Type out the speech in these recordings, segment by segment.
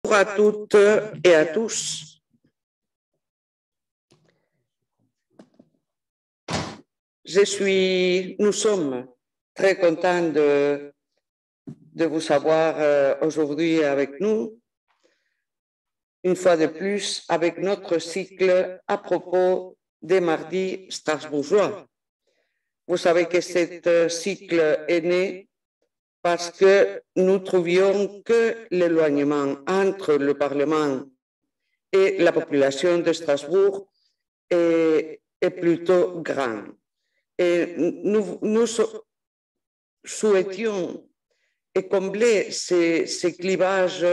Bonjour à toutes et à tous. Nous sommes très contents de vous avoir aujourd'hui avec nous, une fois de plus, avec notre cycle à propos des mardis strasbourgeois. Vous savez que ce cycle est né parce que nous trouvions que l'éloignement entre le Parlement et la population de Strasbourg est plutôt grand. Et nous souhaitions combler ces clivages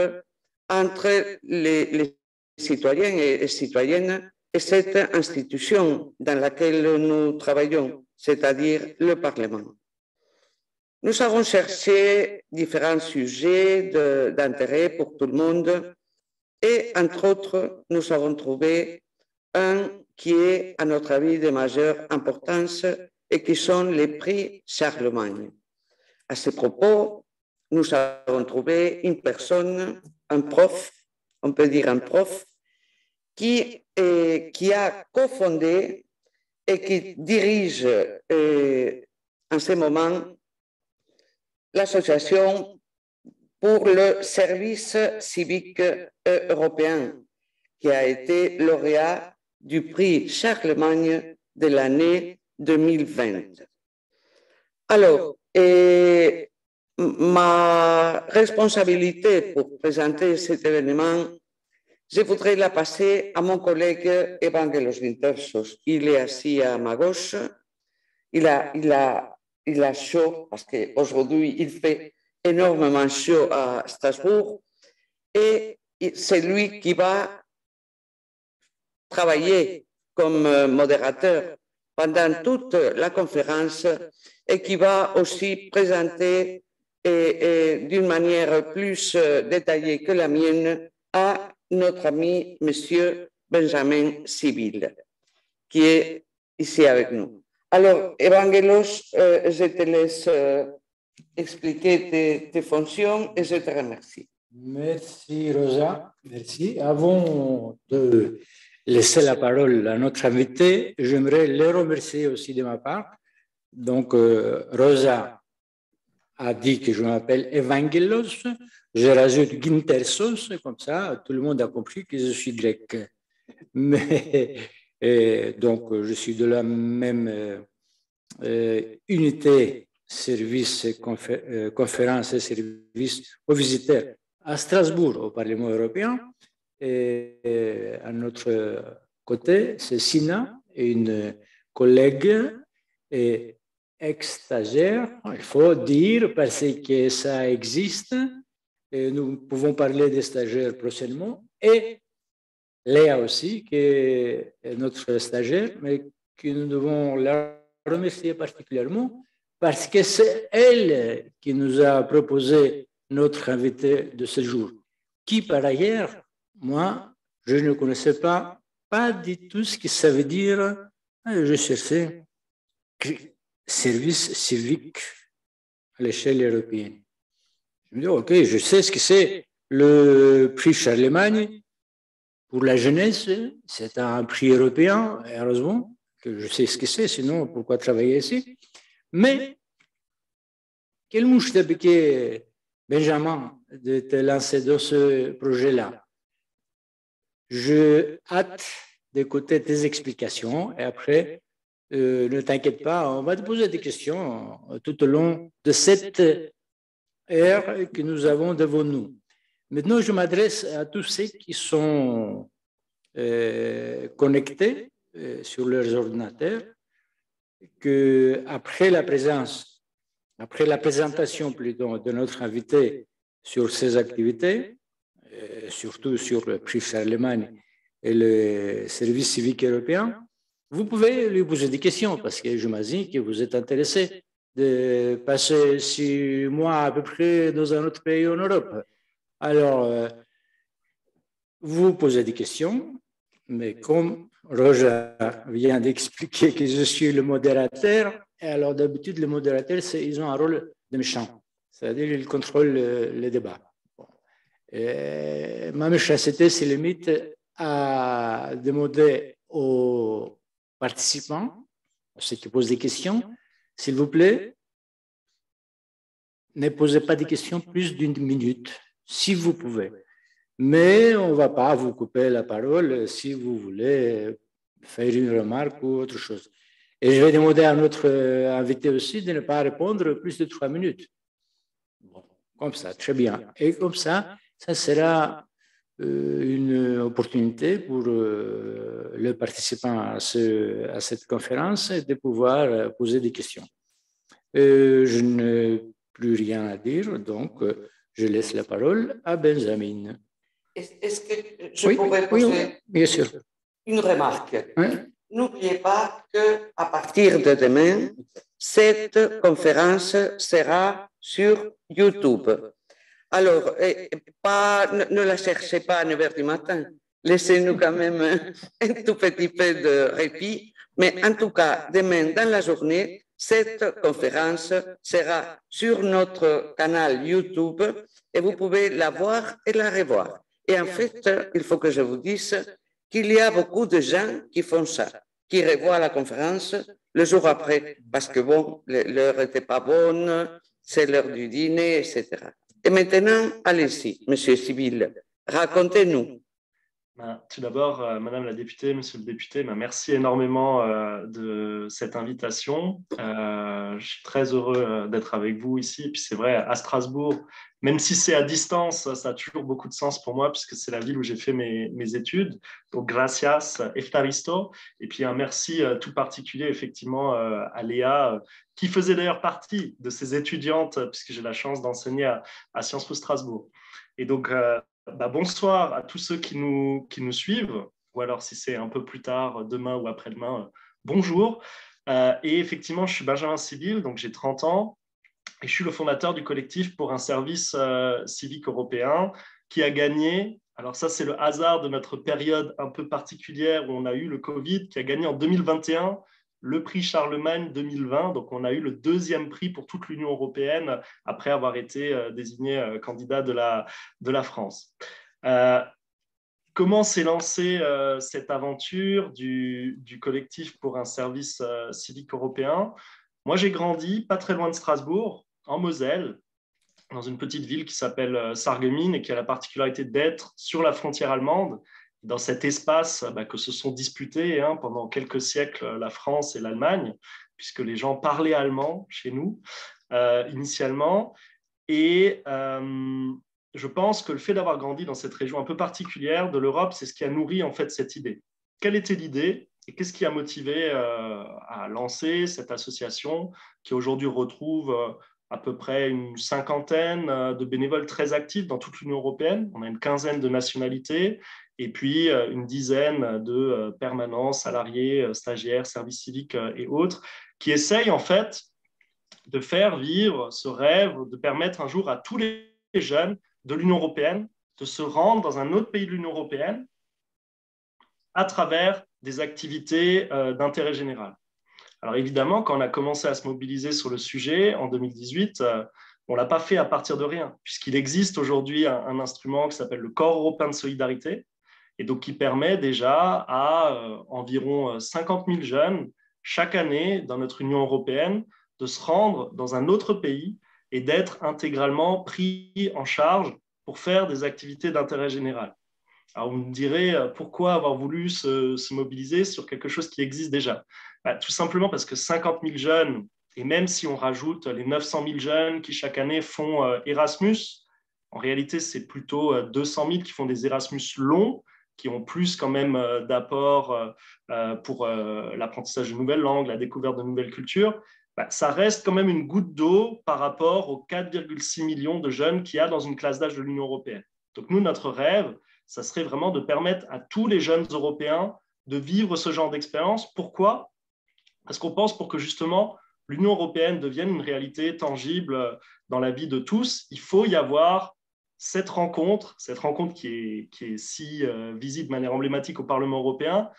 entre les citoyens et citoyennes et cette institution dans laquelle nous travaillons, c'est-à-dire le Parlement. Nous avons cherché différents sujets d'intérêt pour tout le monde et, entre autres, nous avons trouvé un qui est, à notre avis, de majeure importance et qui sont les prix Charlemagne. À ce propos, nous avons trouvé une personne, un prof, on peut dire un prof, qui a cofondé et qui dirige en ce moment l'association pour le service civique européen, qui a été lauréat du prix Charlemagne de l'année 2020. Alors, ma responsabilité pour présenter cet événement, je voudrais la passer à mon collègue Evangelos Gintersos. Il est assis à ma gauche. Il a chaud parce qu'aujourd'hui, il fait énormément chaud à Strasbourg et c'est lui qui va travailler comme modérateur pendant toute la conférence et qui va aussi présenter d'une manière plus détaillée que la mienne à notre ami Monsieur Benjamin Sibyl, qui est ici avec nous. Alors, Evangelos, je te laisse expliquer tes fonctions et je te remercie. Merci, Rosa. Merci. Avant de laisser la parole à notre invité, j'aimerais les remercier aussi de ma part. Donc, Rosa a dit que je m'appelle Evangelos. Je rajoute Gintersos, comme ça, tout le monde a compris que je suis grec. Mais, donc, je suis de la même unité service conférence et service aux visiteurs à Strasbourg, au Parlement européen. Et à notre côté, c'est Sina, une collègue et ex-stagiaire, il faut dire, parce que ça existe. Et nous pouvons parler des stagiaires prochainement. Et Léa aussi, qui est notre stagiaire, mais que nous devons la remercier particulièrement parce que c'est elle qui nous a proposé notre invité de ce jour, qui par ailleurs, moi, je ne connaissais pas du tout ce que ça veut dire. Je cherchais service civique à l'échelle européenne. Je me dis, ok, je sais ce que c'est le prix Charlemagne pour la jeunesse. C'est un prix européen, heureusement que je sais ce que c'est, sinon pourquoi travailler ici? Mais quelle mouche t'a piqué, Benjamin, de te lancer dans ce projet-là? Je hâte d'écouter tes explications et après, ne t'inquiète pas, on va te poser des questions tout au long de cette heure que nous avons devant nous. Maintenant, je m'adresse à tous ceux qui sont connectés sur leurs ordinateurs, qu'après la présentation plutôt de notre invité sur ses activités, surtout sur le prix Charlemagne et le service civique européen, vous pouvez lui poser des questions parce que j'imagine que vous êtes intéressé de passer 6 mois à peu près dans un autre pays en Europe. Alors, vous posez des questions, mais comme Roger vient d'expliquer que je suis le modérateur, et alors d'habitude, les modérateurs, ils ont un rôle de méchant, c'est-à-dire ils contrôlent le débat. Bon. Ma méchanceté se limite à demander aux participants, à ceux qui posent des questions, s'il vous plaît, ne posez pas de questions plus d'une minute, si vous pouvez. Mais on ne va pas vous couper la parole si vous voulez faire une remarque ou autre chose. Et je vais demander à notre invité aussi de ne pas répondre plus de 3 minutes. Bon, comme ça, très bien. Et comme ça sera une opportunité pour les participants à cette conférence de pouvoir poser des questions. Je n'ai plus rien à dire, donc je laisse la parole à Benjamin. Est-ce que je pourrais poser bien sûr. une remarque? N'oubliez pas qu'à partir de demain, cette conférence sera sur YouTube. Alors, ne la cherchez pas à 9 h du matin. Laissez-nous quand même un tout petit peu de répit. Mais en tout cas, demain dans la journée, cette conférence sera sur notre canal YouTube et vous pouvez la voir et la revoir. Et en fait, il faut que je vous dise qu'il y a beaucoup de gens qui font ça, qui revoient la conférence le jour après, parce que bon, l'heure n'était pas bonne, c'est l'heure du dîner, etc. Et maintenant, allez-y, Monsieur Sibyl, racontez-nous. Tout d'abord, Madame la députée, Monsieur le député, merci énormément de cette invitation. Je suis très heureux d'être avec vous ici. Et puis c'est vrai, à Strasbourg, même si c'est à distance, ça a toujours beaucoup de sens pour moi puisque c'est la ville où j'ai fait mes études. Donc, gracias, Eftaristo. Et puis un merci tout particulier, effectivement, à Léa, qui faisait d'ailleurs partie de ces étudiantes, puisque j'ai la chance d'enseigner à Sciences Po Strasbourg. Et donc, bonsoir à tous ceux qui nous suivent, ou alors si c'est un peu plus tard, demain ou après-demain, bonjour. Et effectivement, je suis Benjamin Sibyl, donc j'ai 30 ans, et je suis le fondateur du collectif pour un service civique européen qui a gagné, alors ça c'est le hasard de notre période un peu particulière où on a eu le Covid, qui a gagné en 2021 le prix Charlemagne 2020. Donc, on a eu le 2e prix pour toute l'Union européenne après avoir été désigné candidat de la France. Comment s'est lancée cette aventure du collectif pour un service civique européen? Moi, j'ai grandi pas très loin de Strasbourg, en Moselle, dans une petite ville qui s'appelle Sarreguemines et qui a la particularité d'être sur la frontière allemande, dans cet espace que se sont disputés pendant quelques siècles la France et l'Allemagne, puisque les gens parlaient allemand chez nous initialement. Et je pense que le fait d'avoir grandi dans cette région un peu particulière de l'Europe, c'est ce qui a nourri en fait cette idée. Quelle était l'idée et qu'est-ce qui a motivé à lancer cette association qui aujourd'hui retrouve à peu près une 50aine de bénévoles très actifs dans toute l'Union européenne. On a une 15aine de nationalités et puis une dizaine de permanents, salariés, stagiaires, services civiques et autres, qui essayent en fait de faire vivre ce rêve, de permettre un jour à tous les jeunes de l'Union européenne de se rendre dans un autre pays de l'Union européenne à travers des activités d'intérêt général. Alors évidemment, quand on a commencé à se mobiliser sur le sujet en 2018, on ne l'a pas fait à partir de rien, puisqu'il existe aujourd'hui un instrument qui s'appelle le Corps européen de solidarité, et donc qui permet déjà à environ 50 000 jeunes chaque année dans notre Union européenne de se rendre dans un autre pays et d'être intégralement pris en charge pour faire des activités d'intérêt général. Alors, vous me direz, pourquoi avoir voulu se mobiliser sur quelque chose qui existe déjà? Tout simplement parce que 50 000 jeunes, et même si on rajoute les 900 000 jeunes qui chaque année font Erasmus, en réalité, c'est plutôt 200 000 qui font des Erasmus longs, qui ont plus quand même d'apports pour l'apprentissage de nouvelles langues, la découverte de nouvelles cultures. Ça reste quand même une goutte d'eau par rapport aux 4,6 millions de jeunes qu'il y a dans une classe d'âge de l'Union européenne. Donc nous, notre rêve, ça serait vraiment de permettre à tous les jeunes Européens de vivre ce genre d'expérience. Pourquoi? Parce qu'on pense pour que justement l'Union européenne devienne une réalité tangible dans la vie de tous, il faut y avoir cette rencontre qui est si visible de manière emblématique au Parlement européen,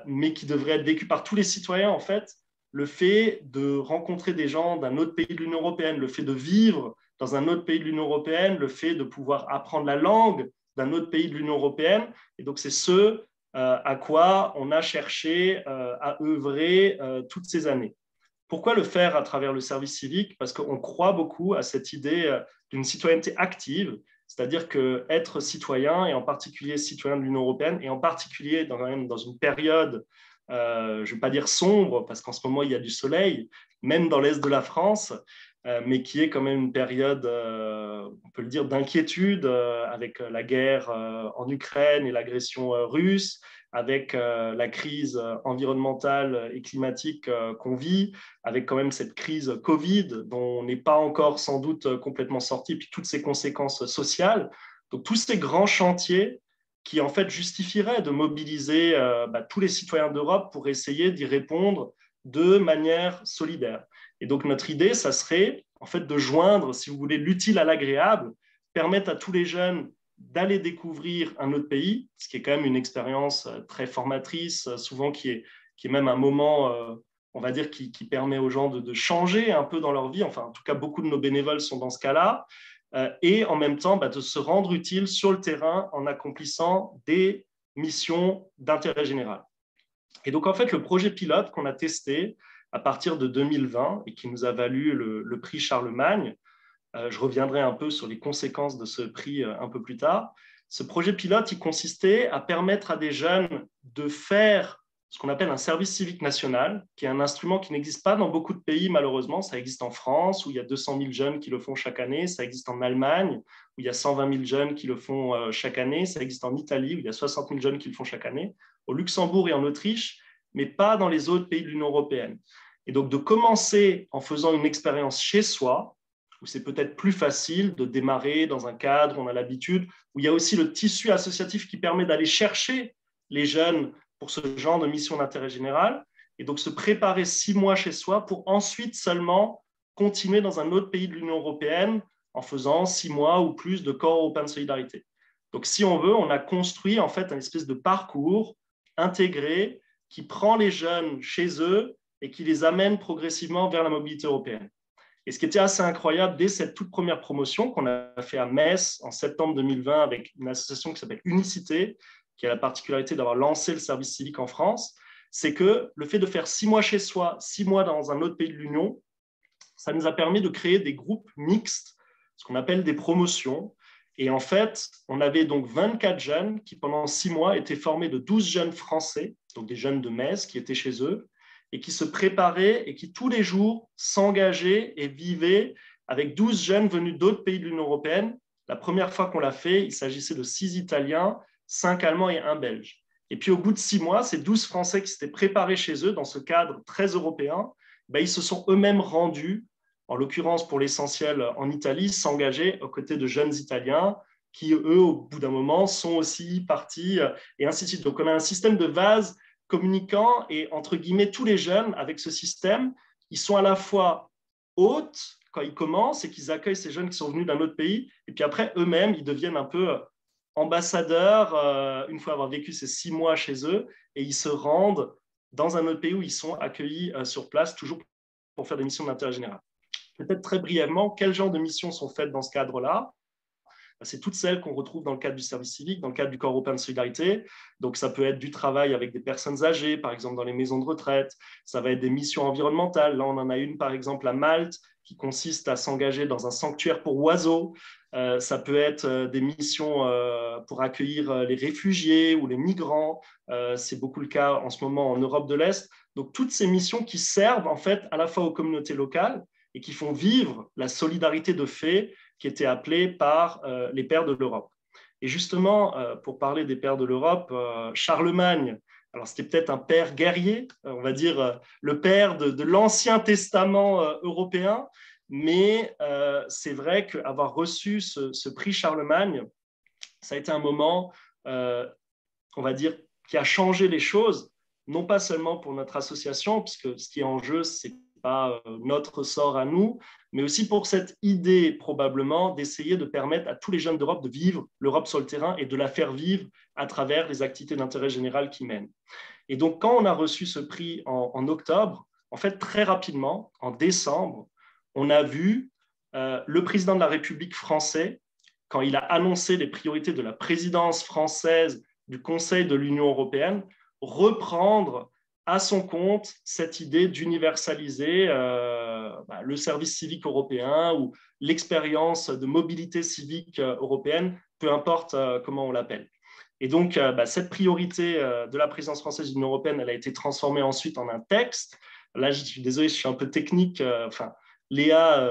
mais qui devrait être vécue par tous les citoyens en fait. Le fait de rencontrer des gens d'un autre pays de l'Union européenne, le fait de vivre dans un autre pays de l'Union européenne, le fait de pouvoir apprendre la langue d'un autre pays de l'Union européenne. Et donc, c'est ce à quoi on a cherché à œuvrer toutes ces années. Pourquoi le faire à travers le service civique? Parce qu'on croit beaucoup à cette idée d'une citoyenneté active, c'est-à-dire qu'être citoyen, et en particulier citoyen de l'Union européenne, et en particulier dans une période, je ne vais pas dire sombre, parce qu'en ce moment, il y a du soleil, même dans l'est de la France, mais qui est quand même une période, on peut le dire, d'inquiétude avec la guerre en Ukraine et l'agression russe, avec la crise environnementale et climatique qu'on vit, avec quand même cette crise Covid dont on n'est pas encore sans doute complètement sorti, puis toutes ces conséquences sociales. Donc tous ces grands chantiers qui en fait justifieraient de mobiliser tous les citoyens d'Europe pour essayer d'y répondre de manière solidaire. Et donc notre idée, ça serait en fait de joindre, si vous voulez, l'utile à l'agréable, permettre à tous les jeunes d'aller découvrir un autre pays, ce qui est quand même une expérience très formatrice, souvent qui est même un moment, on va dire, qui permet aux gens de changer un peu dans leur vie. Enfin, en tout cas, beaucoup de nos bénévoles sont dans ce cas-là. Et en même temps, de se rendre utile sur le terrain en accomplissant des missions d'intérêt général. Et donc, en fait, le projet pilote qu'on a testé à partir de 2020 et qui nous a valu le prix Charlemagne, je reviendrai un peu sur les conséquences de ce prix un peu plus tard. Ce projet pilote, il consistait à permettre à des jeunes de faire ce qu'on appelle un service civique national, qui est un instrument qui n'existe pas dans beaucoup de pays, malheureusement. Ça existe en France, où il y a 200 000 jeunes qui le font chaque année. Ça existe en Allemagne, où il y a 120 000 jeunes qui le font chaque année. Ça existe en Italie, où il y a 60 000 jeunes qui le font chaque année. Au Luxembourg et en Autriche, mais pas dans les autres pays de l'Union européenne. Et donc, de commencer en faisant une expérience chez soi, où c'est peut-être plus facile de démarrer dans un cadre, on a l'habitude, où il y a aussi le tissu associatif qui permet d'aller chercher les jeunes pour ce genre de mission d'intérêt général, et donc se préparer 6 mois chez soi pour ensuite seulement continuer dans un autre pays de l'Union européenne en faisant 6 mois ou plus de corps européen de solidarité. Donc, si on veut, on a construit en fait un espèce de parcours intégré qui prend les jeunes chez eux et qui les amène progressivement vers la mobilité européenne. Et ce qui était assez incroyable, dès cette toute première promotion qu'on a fait à Metz en septembre 2020 avec une association qui s'appelle Unicité, qui a la particularité d'avoir lancé le service civique en France, c'est que le fait de faire 6 mois chez soi, 6 mois dans un autre pays de l'Union, ça nous a permis de créer des groupes mixtes, ce qu'on appelle des promotions. Et en fait, on avait donc 24 jeunes qui, pendant 6 mois, étaient formés de 12 jeunes français, donc des jeunes de Metz qui étaient chez eux, et qui se préparaient et qui, tous les jours, s'engageaient et vivaient avec 12 jeunes venus d'autres pays de l'Union européenne. La première fois qu'on l'a fait, il s'agissait de 6 Italiens, 5 Allemands et 1 Belge. Et puis, au bout de 6 mois, ces 12 Français qui s'étaient préparés chez eux dans ce cadre très européen, ils se sont eux-mêmes rendus, en l'occurrence pour l'essentiel en Italie, s'engager aux côtés de jeunes Italiens qui, eux, au bout d'un moment, sont aussi partis, et ainsi de suite. Donc, on a un système de vase communicant et, entre guillemets, tous les jeunes, avec ce système, ils sont à la fois hôtes quand ils commencent et qu'ils accueillent ces jeunes qui sont venus d'un autre pays, et puis après, eux-mêmes, ils deviennent un peu ambassadeurs, une fois avoir vécu ces 6 mois chez eux, et ils se rendent dans un autre pays où ils sont accueillis sur place, toujours pour faire des missions d'intérêt général. Peut-être très brièvement, quel genre de missions sont faites dans ce cadre-là? C'est toutes celles qu'on retrouve dans le cadre du service civique, dans le cadre du corps européen de solidarité. Donc, ça peut être du travail avec des personnes âgées, par exemple dans les maisons de retraite. Ça va être des missions environnementales. Là, on en a une, par exemple, à Malte, qui consiste à s'engager dans un sanctuaire pour oiseaux. Ça peut être des missions pour accueillir les réfugiés ou les migrants. C'est beaucoup le cas en ce moment en Europe de l'Est. Donc, toutes ces missions qui servent en fait à la fois aux communautés locales et qui font vivre la solidarité de fait qui était appelée par les pères de l'Europe. Et justement, pour parler des pères de l'Europe, Charlemagne, alors c'était peut-être un père guerrier, on va dire le père de l'Ancien Testament européen, mais c'est vrai qu'avoir reçu ce prix Charlemagne, ça a été un moment, on va dire, qui a changé les choses, non pas seulement pour notre association, puisque ce qui est en jeu, c'est pas notre sort à nous, mais aussi pour cette idée probablement d'essayer de permettre à tous les jeunes d'Europe de vivre l'Europe sur le terrain et de la faire vivre à travers les activités d'intérêt général qu'ils mènent. Et donc, quand on a reçu ce prix en octobre, en fait, très rapidement, en décembre, on a vu le président de la République français, quand il a annoncé les priorités de la présidence française du Conseil de l'Union européenne, reprendre à son compte cette idée d'universaliser le service civique européen ou l'expérience de mobilité civique européenne, peu importe comment on l'appelle. Et donc, cette priorité de la présidence française de l'Union européenne, elle a été transformée ensuite en un texte. Là, je suis désolé, je suis un peu technique. Léa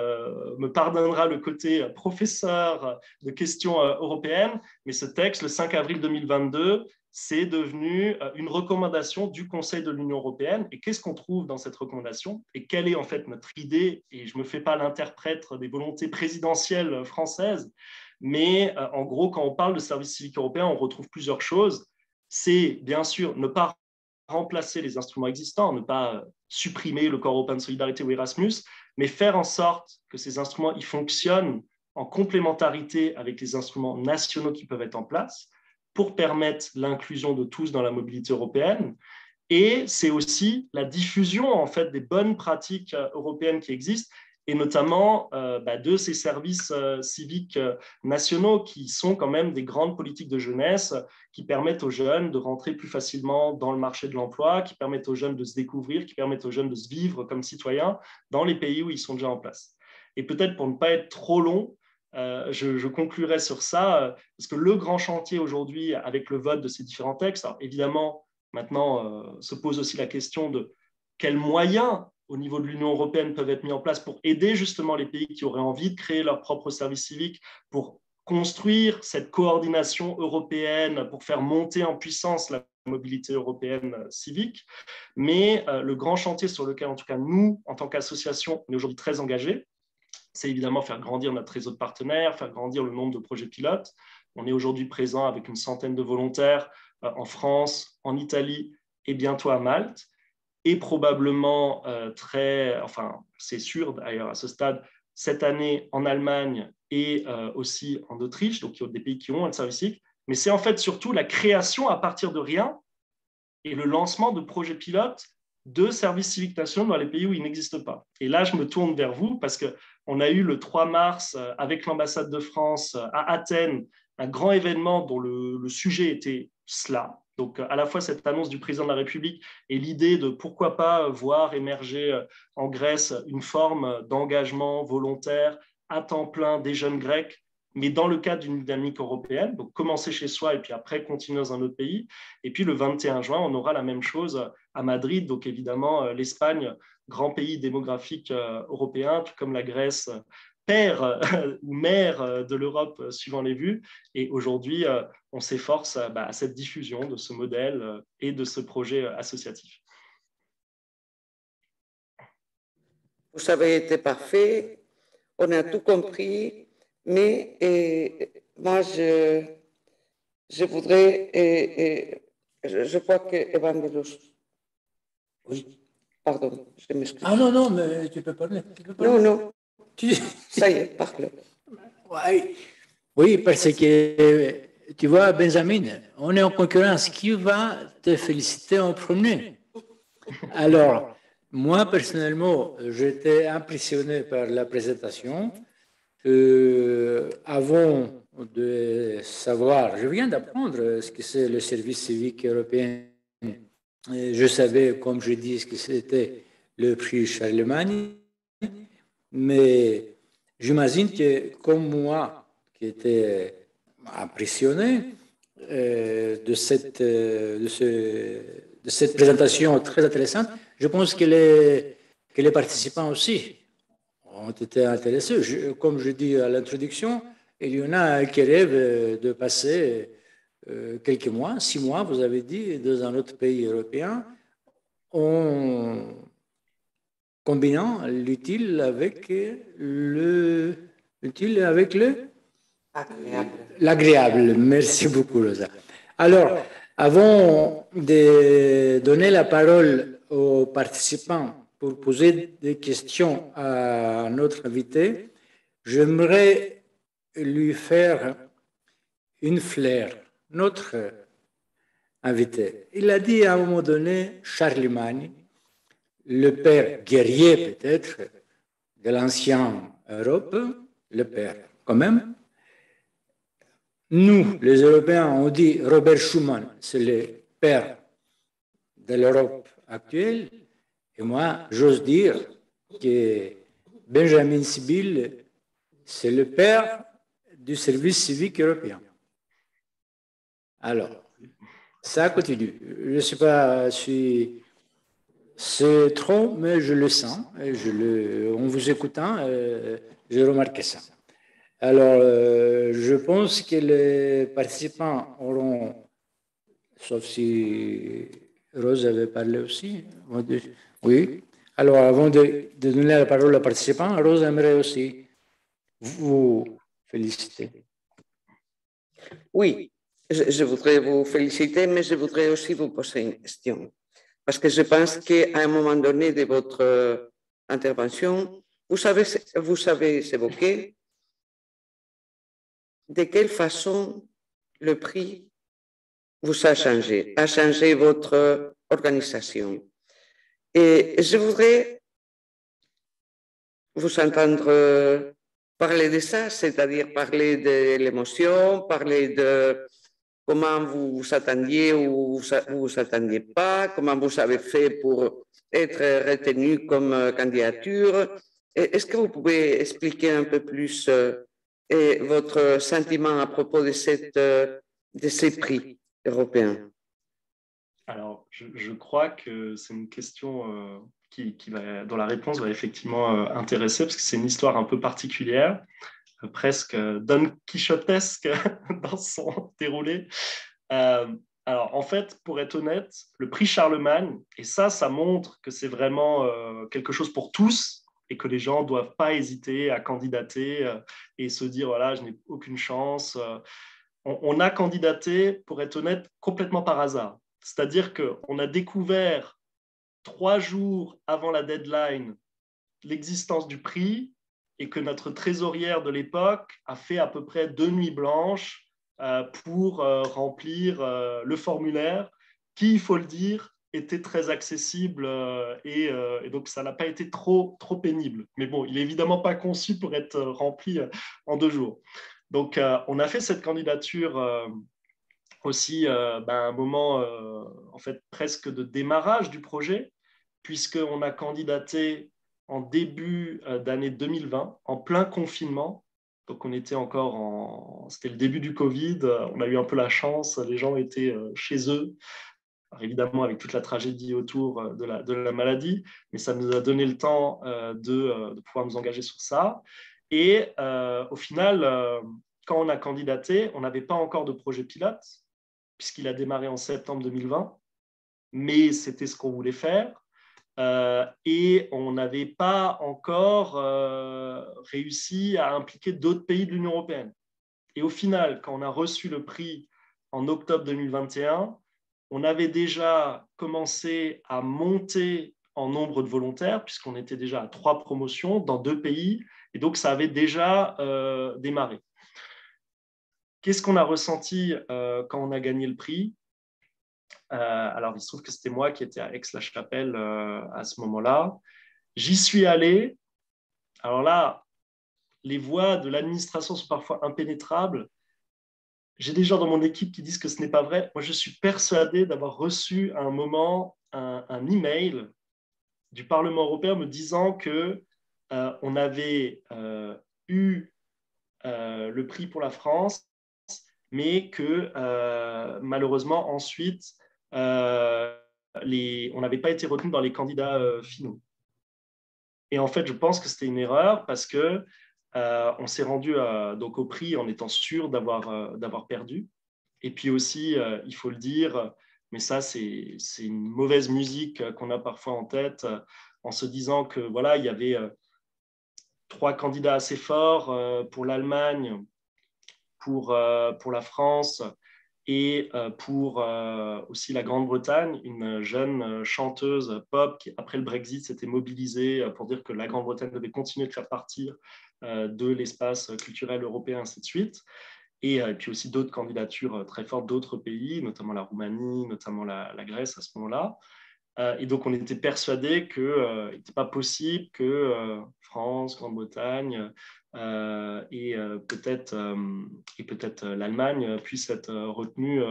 me pardonnera le côté professeur de questions européennes, mais ce texte, le 5 avril 2022, c'est devenu une recommandation du Conseil de l'Union européenne. Et qu'est-ce qu'on trouve dans cette recommandation? Et quelle est en fait notre idée? Et je ne me fais pas l'interprète des volontés présidentielles françaises, mais en gros, quand on parle de service civique européen, on retrouve plusieurs choses. C'est bien sûr ne pas remplacer les instruments existants, ne pas supprimer le Corps européen de solidarité ou Erasmus, mais faire en sorte que ces instruments ils fonctionnent en complémentarité avec les instruments nationaux qui peuvent être en place pour permettre l'inclusion de tous dans la mobilité européenne. Et c'est aussi la diffusion en fait des bonnes pratiques européennes qui existent, et notamment de ces services civiques nationaux qui sont quand même des grandes politiques de jeunesse qui permettent aux jeunes de rentrer plus facilement dans le marché de l'emploi, qui permettent aux jeunes de se découvrir, qui permettent aux jeunes de se vivre comme citoyens dans les pays où ils sont déjà en place. Et peut-être pour ne pas être trop long, je conclurai sur ça, parce que le grand chantier aujourd'hui avec le vote de ces différents textes, alors évidemment, maintenant se pose aussi la question de quels moyens au niveau de l'Union européenne peuvent être mis en place pour aider justement les pays qui auraient envie de créer leur propre service civique, pour construire cette coordination européenne, pour faire monter en puissance la mobilité européenne civique. Mais le grand chantier sur lequel, en tout cas, nous, en tant qu'association, on est aujourd'hui très engagés, c'est évidemment faire grandir notre réseau de partenaires, faire grandir le nombre de projets pilotes. On est aujourd'hui présent avec une centaine de volontaires en France, en Italie et bientôt à Malte. Et probablement c'est sûr d'ailleurs à ce stade, cette année en Allemagne et aussi en Autriche, donc il y a des pays qui ont un service civique, mais c'est en fait surtout la création à partir de rien et le lancement de projets pilotes de services civiques nationaux dans les pays où ils n'existent pas. Et là, je me tourne vers vous parce qu'on a eu le 3 mars avec l'ambassade de France à Athènes, un grand événement dont le sujet était cela. Donc, à la fois cette annonce du président de la République et l'idée de pourquoi pas voir émerger en Grèce une forme d'engagement volontaire à temps plein des jeunes Grecs, mais dans le cadre d'une dynamique européenne, donc commencer chez soi et puis après continuer dans un autre pays. Et puis le 21 juin, on aura la même chose à Madrid, donc évidemment l'Espagne, grand pays démographique européen, tout comme la Grèce, père ou mère de l'Europe suivant les vues. Et aujourd'hui, on s'efforce à cette diffusion de ce modèle et de ce projet associatif. Vous avez été parfait, on a tout compris, mais moi, je voudrais, je crois que Evangelos. Oui. Pardon, je m'excuse. Ah non, non, mais tu peux parler. Non, non. Ça y est, parle. Oui, parce que, tu vois, Benjamin, on est en concurrence. Qui va te féliciter en premier? Alors, moi, personnellement, j'étais impressionné par la présentation. Avant de savoir, je viens d'apprendre ce que c'est le service civique européen. Je savais, comme je dis, ce que c'était le prix Charlemagne, mais j'imagine que, comme moi, qui était impressionné de cette présentation très intéressante, je pense que les participants aussi ont été intéressés. Comme je dis à l'introduction, il y en a qui rêvent de passer quelques mois, 6 mois, vous avez dit, dans un autre pays européen, en combinant l'utile avec l'agréable. Merci beaucoup, Rosa. Alors, avant de donner la parole aux participants pour poser des questions à notre invité, j'aimerais lui faire une fleur, notre invité. Il a dit à un moment donné, Charlemagne, le père guerrier peut-être de l'ancien Europe, le père. Quand même, nous, les Européens, on dit Robert Schuman, c'est le père de l'Europe actuelle. Et moi, j'ose dire que Benjamin Sibyl, c'est le père du service civique européen. Alors, ça continue. Je ne sais pas si c'est trop, mais je le sens. Et en vous écoutant, j'ai remarqué ça. Alors, je pense que les participants auront, sauf si Rose avait parlé aussi. Oui. Alors, avant de donner la parole aux participants, Rose aimerait aussi vous féliciter. Oui, je voudrais vous féliciter, mais je voudrais aussi vous poser une question. Parce que je pense qu'à un moment donné de votre intervention, vous avez évoqué de quelle façon le prix vous a changé votre organisation. Et je voudrais vous entendre parler de ça, c'est-à-dire parler de l'émotion, parler de comment vous vous attendiez ou vous vous attendiez pas, comment vous avez fait pour être retenu comme candidature. Est-ce que vous pouvez expliquer un peu plus votre sentiment à propos de ces prix européens? Alors, je crois que c'est une question dont la réponse va effectivement intéresser, parce que c'est une histoire un peu particulière, presque Don Quichotesque dans son déroulé. Alors, en fait, pour être honnête, le prix Charlemagne, et ça montre que c'est vraiment quelque chose pour tous, et que les gens ne doivent pas hésiter à candidater et se dire, voilà, je n'ai aucune chance. On a candidaté, pour être honnête, complètement par hasard. C'est-à-dire qu'on a découvert 3 jours avant la deadline l'existence du prix et que notre trésorière de l'époque a fait à peu près 2 nuits blanches pour remplir le formulaire qui, il faut le dire, était très accessible et donc ça n'a pas été trop pénible. Mais bon, il n'est évidemment pas conçu pour être rempli en 2 jours. Donc, on a fait cette candidature aussi un moment en fait presque de démarrage du projet, puisqu'on a candidaté en début d'année 2020, en plein confinement. Donc on était c'était le début du Covid, on a eu un peu la chance, les gens étaient chez eux, alors évidemment avec toute la tragédie autour de la maladie, mais ça nous a donné le temps de pouvoir nous engager sur ça. Et au final, quand on a candidaté, on n'avait pas encore de projet pilote, puisqu'il a démarré en septembre 2020, mais c'était ce qu'on voulait faire. Et on n'avait pas encore réussi à impliquer d'autres pays de l'Union européenne. Et au final, quand on a reçu le prix en octobre 2021, on avait déjà commencé à monter en nombre de volontaires, puisqu'on était déjà à 3 promotions dans 2 pays, et donc ça avait déjà démarré. Qu'est-ce qu'on a ressenti quand on a gagné le prix ? Alors, il se trouve que c'était moi qui étais à Aix-la-Chapelle à ce moment-là. J'y suis allé. Alors là, les voies de l'administration sont parfois impénétrables. J'ai des gens dans mon équipe qui disent que ce n'est pas vrai. Moi, je suis persuadé d'avoir reçu à un moment un email du Parlement européen me disant que on avait eu le prix pour la France, mais que malheureusement ensuite on n'avait pas été retenu dans les candidats finaux. Et en fait, je pense que c'était une erreur parce que on s'est rendu donc au prix en étant sûr d'avoir perdu. Et puis aussi, il faut le dire, mais ça, c'est une mauvaise musique qu'on a parfois en tête, en se disant que voilà, il y avait 3 candidats assez forts pour l'Allemagne, pour la France et pour aussi la Grande-Bretagne, une jeune chanteuse pop qui, après le Brexit, s'était mobilisée pour dire que la Grande-Bretagne devait continuer de faire partie de l'espace culturel européen, ainsi de suite. Et puis aussi d'autres candidatures très fortes d'autres pays, notamment la Roumanie, notamment la Grèce à ce moment-là. Et donc, on était persuadé qu'il n'était pas possible que France, Grande-Bretagne et peut-être l'Allemagne puissent être retenus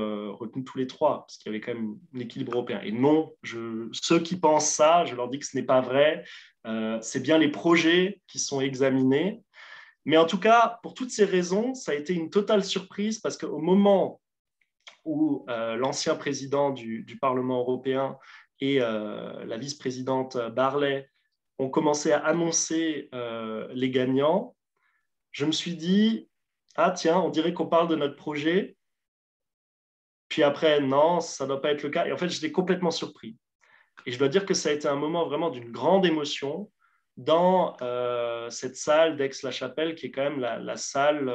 tous les trois, parce qu'il y avait quand même un équilibre européen. Et non, ceux qui pensent ça, je leur dis que ce n'est pas vrai. C'est bien les projets qui sont examinés. Mais en tout cas, pour toutes ces raisons, ça a été une totale surprise, parce qu'au moment où l'ancien président du Parlement européen et la vice-présidente Barley ont commencé à annoncer les gagnants, je me suis dit, ah tiens, on dirait qu'on parle de notre projet. Puis après, non, ça ne doit pas être le cas. Et en fait, j'étais complètement surpris. Et je dois dire que ça a été un moment vraiment d'une grande émotion dans cette salle d'Aix-la-Chapelle, qui est quand même la salle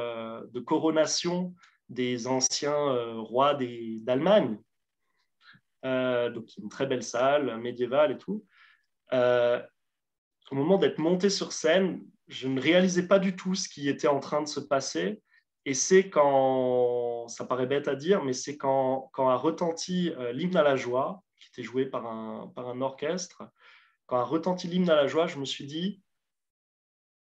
de coronation des anciens rois d'Allemagne. Donc, une très belle salle médiévale et tout. Au moment d'être monté sur scène, je ne réalisais pas du tout ce qui était en train de se passer. Et c'est quand, ça paraît bête à dire, mais c'est quand a retenti l'hymne à la joie, qui était joué par un orchestre, quand a retenti l'hymne à la joie, je me suis dit,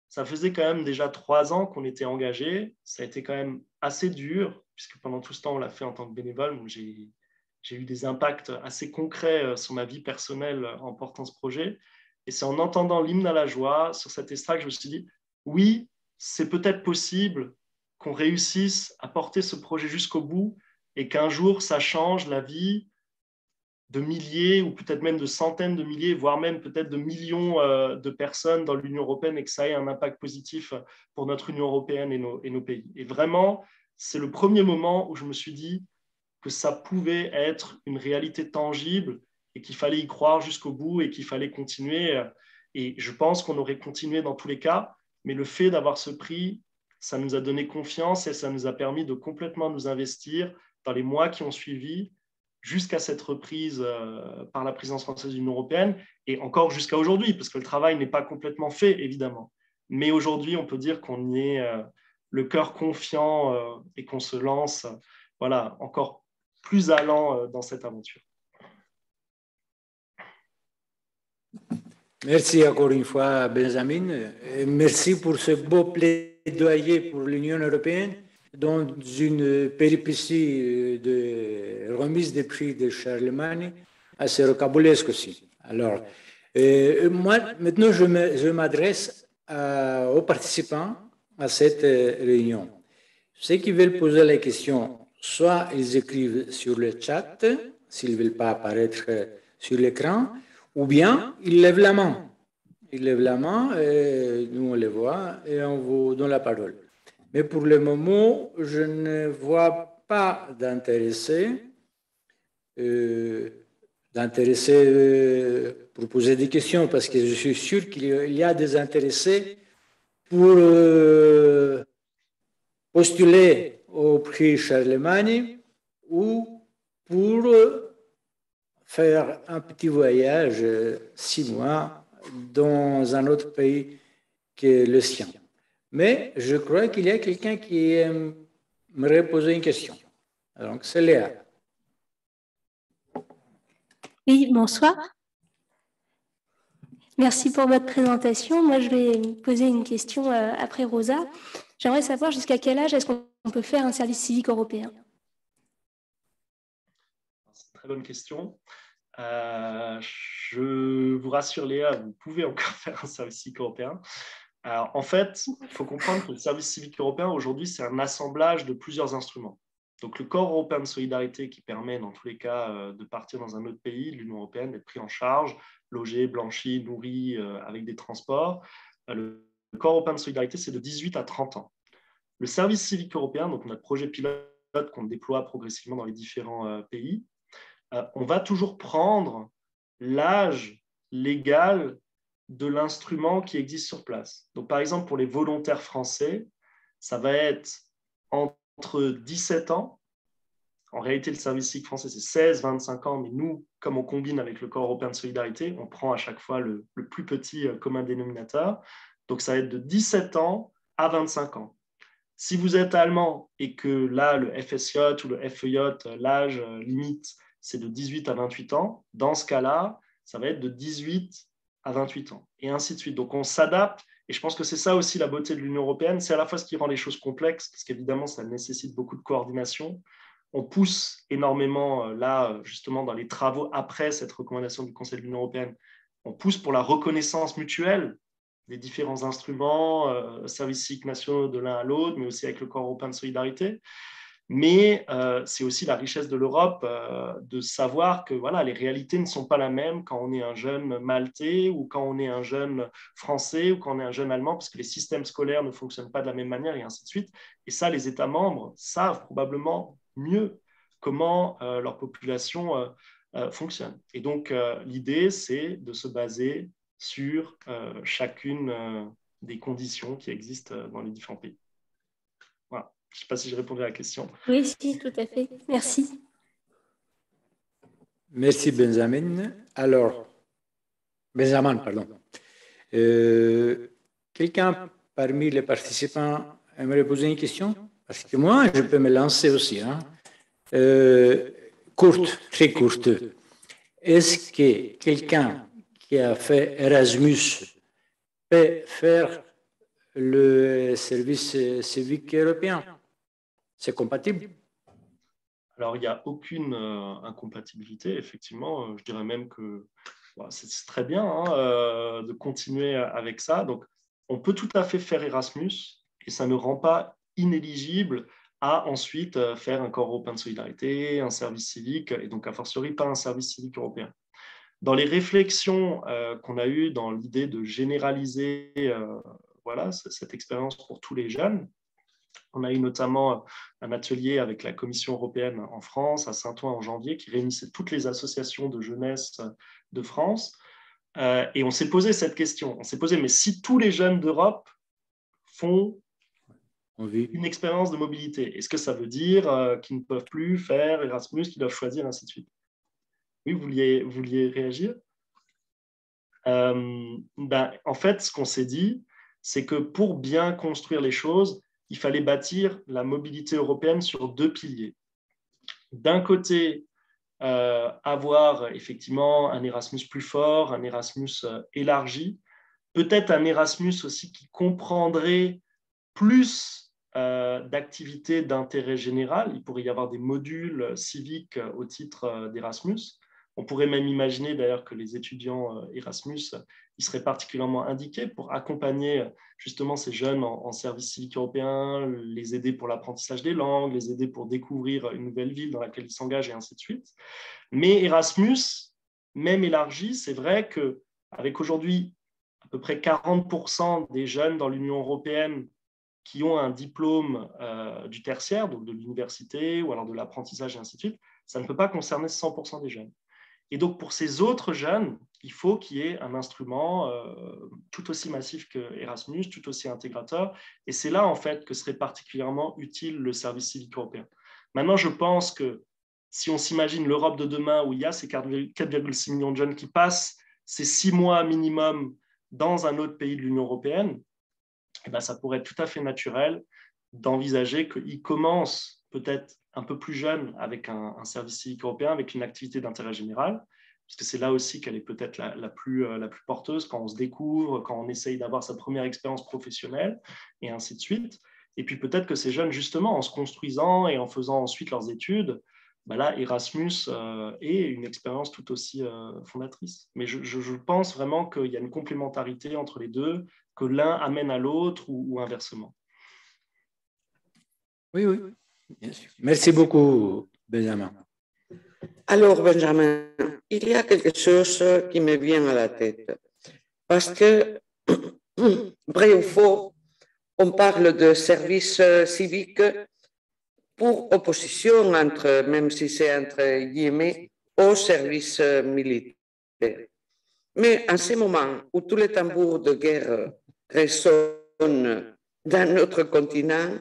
ça faisait quand même déjà 3 ans qu'on était engagés. Ça a été quand même assez dur, puisque pendant tout ce temps, on l'a fait en tant que bénévole. Donc j'ai eu des impacts assez concrets sur ma vie personnelle en portant ce projet. Et c'est en entendant l'hymne à la joie sur cet estrade que je me suis dit, oui, c'est peut-être possible qu'on réussisse à porter ce projet jusqu'au bout et qu'un jour, ça change la vie de milliers ou peut-être même de centaines de milliers, voire même peut-être de millions de personnes dans l'Union européenne et que ça ait un impact positif pour notre Union européenne et nos pays. Et vraiment, c'est le premier moment où je me suis dit que ça pouvait être une réalité tangible et qu'il fallait y croire jusqu'au bout et qu'il fallait continuer. Et je pense qu'on aurait continué dans tous les cas, mais le fait d'avoir ce prix, ça nous a donné confiance et ça nous a permis de complètement nous investir dans les mois qui ont suivi jusqu'à cette reprise par la présidence française de l'Union européenne et encore jusqu'à aujourd'hui, parce que le travail n'est pas complètement fait, évidemment. Mais aujourd'hui, on peut dire qu'on y est le cœur confiant et qu'on se lance voilà, encore plus allant dans cette aventure. Merci encore une fois, Benjamin. Et merci pour ce beau plaidoyer pour l'Union européenne dans une péripétie de remise des prix de Charlemagne assez rocambolesque aussi. Alors, moi, maintenant, je m'adresse aux participants à cette réunion. Ceux qui veulent poser la question, soit ils écrivent sur le chat, s'ils ne veulent pas apparaître sur l'écran, ou bien ils lèvent la main. Ils lèvent la main, et nous on les voit, et on vous donne la parole. Mais pour le moment, je ne vois pas d'intéressés pour poser des questions, parce que je suis sûr qu'il y a des intéressés pour postuler au prix Charlemagne ou pour faire un petit voyage 6 mois dans un autre pays que le sien. Mais je crois qu'il y a quelqu'un qui aimerait poser une question. Donc, c'est Léa. Oui, bonsoir. Merci pour votre présentation. Moi, je vais poser une question après Rosa. J'aimerais savoir jusqu'à quel âge est-ce qu'on peut faire un service civique européen? C'est une très bonne question. Je vous rassure, Léa, vous pouvez encore faire un service civique européen. Alors, en fait, il faut comprendre que le service civique européen, aujourd'hui, c'est un assemblage de plusieurs instruments. Donc, le corps européen de solidarité qui permet, dans tous les cas, de partir dans un autre pays, l'Union européenne, d'être pris en charge, logé, blanchi, nourri, avec des transports. Le corps européen de solidarité, c'est de 18 à 30 ans. Le service civique européen, donc notre projet pilote qu'on déploie progressivement dans les différents pays, on va toujours prendre l'âge légal de l'instrument qui existe sur place. Donc, par exemple, pour les volontaires français, ça va être entre 17 ans. En réalité, le service civique français, c'est 16-25 ans, mais nous, comme on combine avec le corps européen de solidarité, on prend à chaque fois le plus petit commun dénominateur. Donc, ça va être de 17 ans à 25 ans. Si vous êtes allemand et que là, le FSJ ou le FEJ, l'âge limite, c'est de 18 à 28 ans, dans ce cas-là, ça va être de 18 à 28 ans, et ainsi de suite. Donc, on s'adapte, et je pense que c'est ça aussi la beauté de l'Union européenne, c'est à la fois ce qui rend les choses complexes, parce qu'évidemment, ça nécessite beaucoup de coordination. On pousse énormément, là, justement, dans les travaux après cette recommandation du Conseil de l'Union européenne, on pousse pour la reconnaissance mutuelle des différents instruments, services civiques nationaux de l'un à l'autre, mais aussi avec le Corps européen de solidarité. Mais c'est aussi la richesse de l'Europe de savoir que voilà, les réalités ne sont pas la même quand on est un jeune maltais ou quand on est un jeune français ou quand on est un jeune allemand, parce que les systèmes scolaires ne fonctionnent pas de la même manière et ainsi de suite. Et ça, les États membres savent probablement mieux comment leur population fonctionne. Et donc, l'idée, c'est de se baser sur chacune des conditions qui existent dans les différents pays. Voilà. Je ne sais pas si j'ai répondu à la question. Oui, si, tout à fait. Merci. Merci, Benjamin. Alors, Benjamin, pardon. Quelqu'un parmi les participants aimerait poser une question? Parce que moi, je peux me lancer aussi. Hein. Courte, très courte. Est-ce que quelqu'un qui a fait Erasmus peut faire le service civique européen? C'est compatible? Alors, il n'y a aucune incompatibilité, effectivement. Je dirais même que c'est très bien hein, de continuer avec ça. Donc, on peut tout à fait faire Erasmus et ça ne rend pas inéligible à ensuite faire un corps européen de solidarité, un service civique, et donc a fortiori pas un service civique européen. Dans les réflexions qu'on a eues dans l'idée de généraliser voilà, cette expérience pour tous les jeunes, on a eu notamment un atelier avec la Commission européenne en France, à Saint-Ouen en janvier, qui réunissait toutes les associations de jeunesse de France. Et on s'est posé cette question. On s'est posé, mais si tous les jeunes d'Europe font une expérience de mobilité, est-ce que ça veut dire qu'ils ne peuvent plus faire Erasmus, qu'ils doivent choisir, ainsi de suite? Oui, vous vouliez réagir? En fait, ce qu'on s'est dit, c'est que pour bien construire les choses, il fallait bâtir la mobilité européenne sur deux piliers. D'un côté, avoir effectivement un Erasmus plus fort, un Erasmus élargi, peut-être un Erasmus aussi qui comprendrait plus d'activités d'intérêt général. Il pourrait y avoir des modules civiques au titre d'Erasmus. On pourrait même imaginer d'ailleurs que les étudiants Erasmus ils seraient particulièrement indiqués pour accompagner justement ces jeunes en service civique européen, les aider pour l'apprentissage des langues, les aider pour découvrir une nouvelle ville dans laquelle ils s'engagent et ainsi de suite. Mais Erasmus, même élargi, c'est vrai qu'avec aujourd'hui à peu près 40% des jeunes dans l'Union européenne qui ont un diplôme du tertiaire, donc de l'université ou alors de l'apprentissage et ainsi de suite, ça ne peut pas concerner 100% des jeunes. Et donc, pour ces autres jeunes, il faut qu'il y ait un instrument tout aussi massif que Erasmus, tout aussi intégrateur. Et c'est là, en fait, que serait particulièrement utile le service civique européen. Maintenant, je pense que si on s'imagine l'Europe de demain, où il y a ces 4,6 millions de jeunes qui passent ces 6 mois minimum dans un autre pays de l'Union européenne, eh bien, ça pourrait être tout à fait naturel d'envisager qu'ils commencent peut-être un peu plus jeunes avec un service civique européen, avec une activité d'intérêt général, parce que c'est là aussi qu'elle est peut-être la plus porteuse quand on se découvre, quand on essaye d'avoir sa première expérience professionnelle, et ainsi de suite. Et puis peut-être que ces jeunes, justement, en se construisant et en faisant ensuite leurs études, ben là, Erasmus est une expérience tout aussi fondatrice. Mais je pense vraiment qu'il y a une complémentarité entre les deux, que l'un amène à l'autre ou inversement. Oui, oui, bien sûr. Merci beaucoup, Benjamin. Alors, Benjamin, il y a quelque chose qui me vient à la tête. Parce que, vrai ou faux, on parle de service civique pour opposition, même si c'est entre guillemets, au service militaire. Mais en ce moment où tous les tambours de guerre résonnent dans notre continent,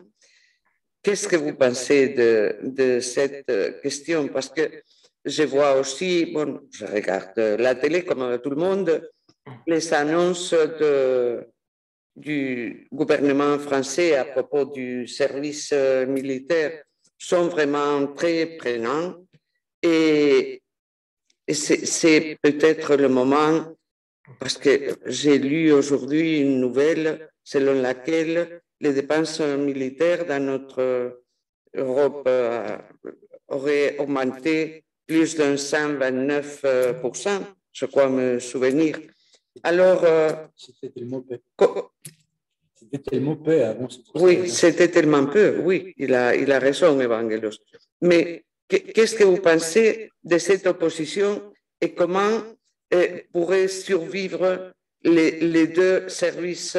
qu'est-ce que vous pensez de cette question? Parce que je vois aussi, bon, je regarde la télé comme tout le monde, les annonces du gouvernement français à propos du service militaire sont vraiment très prenants. Et Et c'est peut-être le moment, parce que j'ai lu aujourd'hui une nouvelle selon laquelle les dépenses militaires dans notre Europe auraient augmenté plus d'un 129%, je crois me souvenir. Alors, c'était tellement peu avant. Oui, c'était tellement peu, oui, il a raison, Evangelos. Mais qu'est-ce que vous pensez de cette opposition et comment pourraient survivre les deux services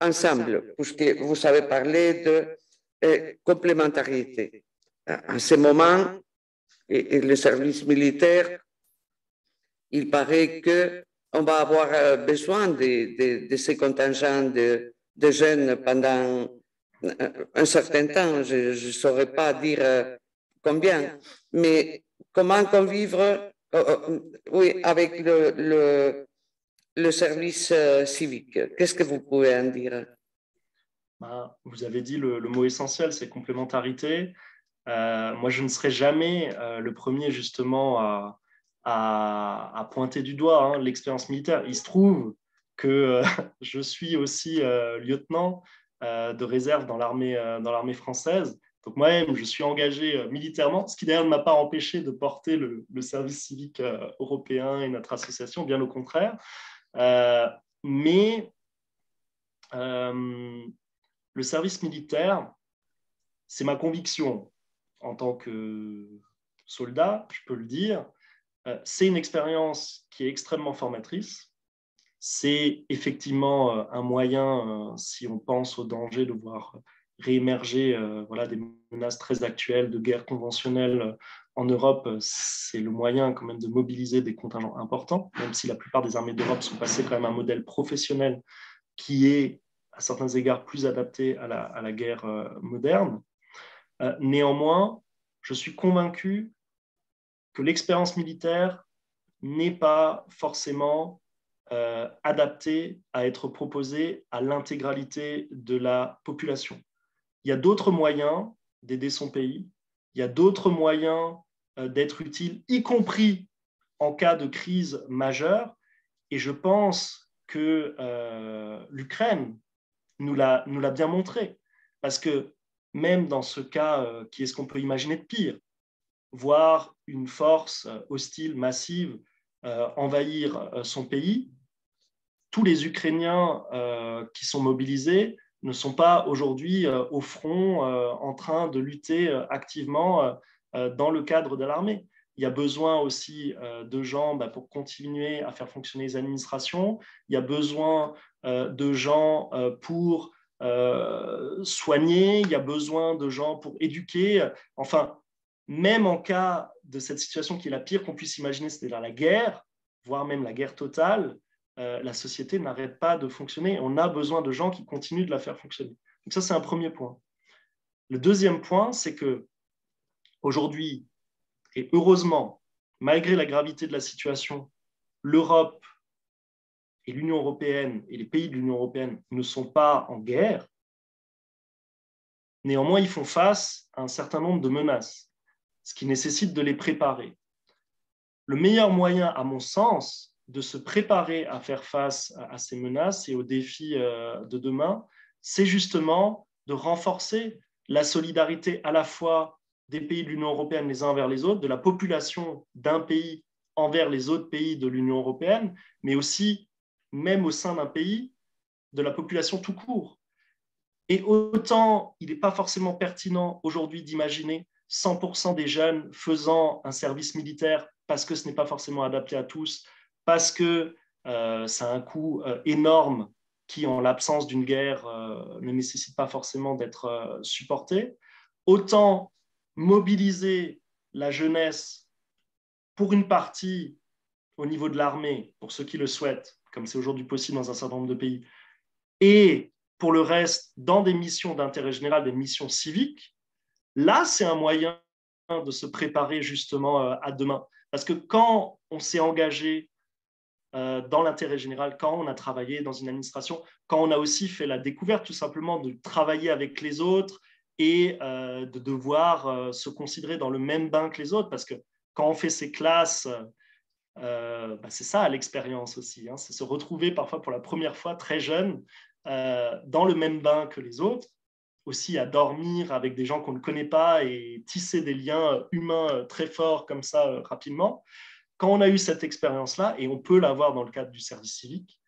ensemble, puisque vous avez parlé de complémentarité. En ce moment, et le service militaire, il paraît qu'on va avoir besoin de ces contingents de jeunes pendant un certain temps. Je ne saurais pas dire combien, mais comment convivre oui, avec le service civique. Qu'est-ce que vous pouvez en dire? Vous avez dit le mot essentiel, c'est complémentarité. Moi, je ne serai jamais le premier justement à pointer du doigt l'expérience militaire. Il se trouve que je suis aussi lieutenant de réserve dans l'armée française. Donc moi-même, je suis engagé militairement, ce qui d'ailleurs ne m'a pas empêché de porter le service civique européen et notre association, bien au contraire. Mais le service militaire, c'est ma conviction en tant que soldat, je peux le dire. C'est une expérience qui est extrêmement formatrice. C'est effectivement un moyen, si on pense au danger de voir réémerger des menaces très actuelles de guerre conventionnelle en Europe, c'est le moyen quand même de mobiliser des contingents importants, même si la plupart des armées d'Europe sont passées quand même à un modèle professionnel qui est à certains égards plus adapté à la guerre moderne. Néanmoins, je suis convaincu que l'expérience militaire n'est pas forcément adaptée à être proposée à l'intégralité de la population. Il y a d'autres moyens d'aider son pays, il y a d'autres moyens d'être utile, y compris en cas de crise majeure, et je pense que l'Ukraine nous l'a bien montré, parce que même dans ce cas, qui est ce qu'on peut imaginer de pire, voir une force hostile massive envahir son pays, tous les Ukrainiens qui sont mobilisés ne sont pas aujourd'hui au front en train de lutter activement dans le cadre de l'armée. Il y a besoin aussi de gens pour continuer à faire fonctionner les administrations. Il y a besoin de gens pour soigner. Il y a besoin de gens pour éduquer. Enfin, même en cas de cette situation qui est la pire qu'on puisse imaginer, c'est-à-dire la guerre, voire même la guerre totale, la société n'arrête pas de fonctionner. On a besoin de gens qui continuent de la faire fonctionner. Donc ça, c'est un premier point. Le deuxième point, c'est que aujourd'hui, et heureusement, malgré la gravité de la situation, l'Europe et l'Union européenne et les pays de l'Union européenne ne sont pas en guerre. Néanmoins, ils font face à un certain nombre de menaces, ce qui nécessite de les préparer. Le meilleur moyen, à mon sens, de se préparer à faire face à ces menaces et aux défis de demain, c'est justement de renforcer la solidarité à la fois des pays de l'Union européenne les uns envers les autres, de la population d'un pays envers les autres pays de l'Union européenne, mais aussi, même au sein d'un pays, de la population tout court. Et autant il n'est pas forcément pertinent aujourd'hui d'imaginer 100% des jeunes faisant un service militaire parce que ce n'est pas forcément adapté à tous, parce que ça a un coût énorme qui, en l'absence d'une guerre, ne nécessite pas forcément d'être supporté. Autant mobiliser la jeunesse pour une partie au niveau de l'armée, pour ceux qui le souhaitent, comme c'est aujourd'hui possible dans un certain nombre de pays, et pour le reste, dans des missions d'intérêt général, des missions civiques, là, c'est un moyen de se préparer justement à demain. Parce que quand on s'est engagé dans l'intérêt général, quand on a travaillé dans une administration, quand on a aussi fait la découverte tout simplement de travailler avec les autres et de devoir se considérer dans le même bain que les autres, parce que quand on fait ses classes c'est ça l'expérience aussi, hein, c'est se retrouver parfois pour la première fois très jeune dans le même bain que les autres, aussi à dormir avec des gens qu'on ne connaît pas et tisser des liens humains très forts comme ça rapidement. Quand on a eu cette expérience-là, et on peut l'avoir dans le cadre du service civique,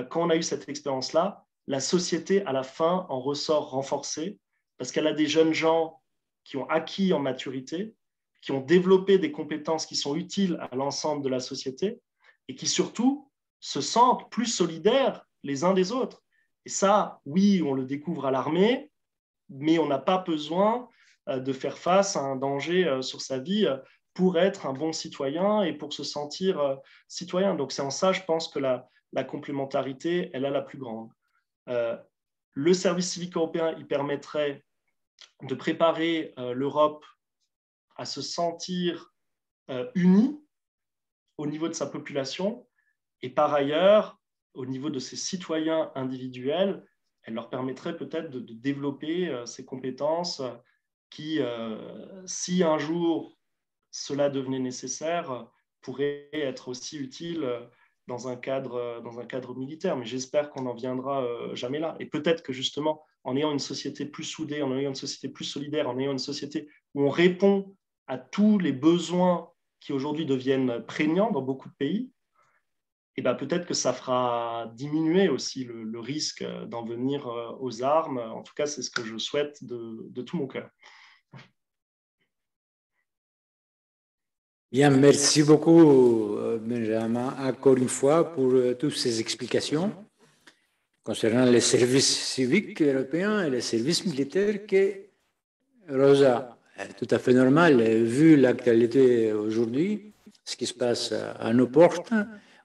quand on a eu cette expérience-là, la société à la fin en ressort renforcée parce qu'elle a des jeunes gens qui ont acquis en maturité, qui ont développé des compétences qui sont utiles à l'ensemble de la société et qui surtout se sentent plus solidaires les uns des autres. Et ça, oui, on le découvre à l'armée, mais on n'a pas besoin de faire face à un danger sur sa vie pour être un bon citoyen et pour se sentir citoyen. Donc c'est en ça, je pense que la complémentarité, elle a la plus grande. Le service civique européen, il permettrait de préparer l'Europe à se sentir unie au niveau de sa population et par ailleurs, au niveau de ses citoyens individuels, elle leur permettrait peut-être de développer ces compétences qui, si un jour cela devenait nécessaire, pourraient être aussi utiles dans un cadre militaire. Mais j'espère qu'on n'en viendra jamais là. Et peut-être que justement, en ayant une société plus soudée, en ayant une société plus solidaire, en ayant une société où on répond à tous les besoins qui aujourd'hui deviennent prégnants dans beaucoup de pays, et ben peut-être que ça fera diminuer aussi le risque d'en venir aux armes. En tout cas, c'est ce que je souhaite de tout mon cœur. Bien, merci beaucoup, Benjamin, encore une fois, pour toutes ces explications concernant les services civiques européens et les services militaires que Rosa est tout à fait normal, vu l'actualité aujourd'hui, ce qui se passe à nos portes.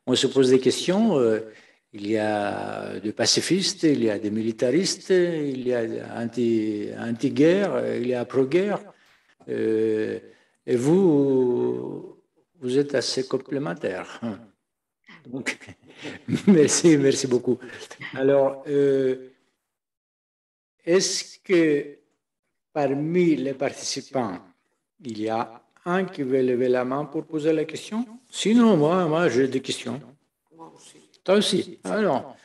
On se pose des questions. Il y a des pacifistes, il y a des militaristes, il y a anti-guerre, il y a pro-guerre. Et vous êtes assez complémentaires. Donc, merci beaucoup. Alors, est-ce que parmi les participants, il y a un qui veut lever la main pour poser la question? Sinon, moi j'ai des questions. Moi aussi. Toi aussi? Alors,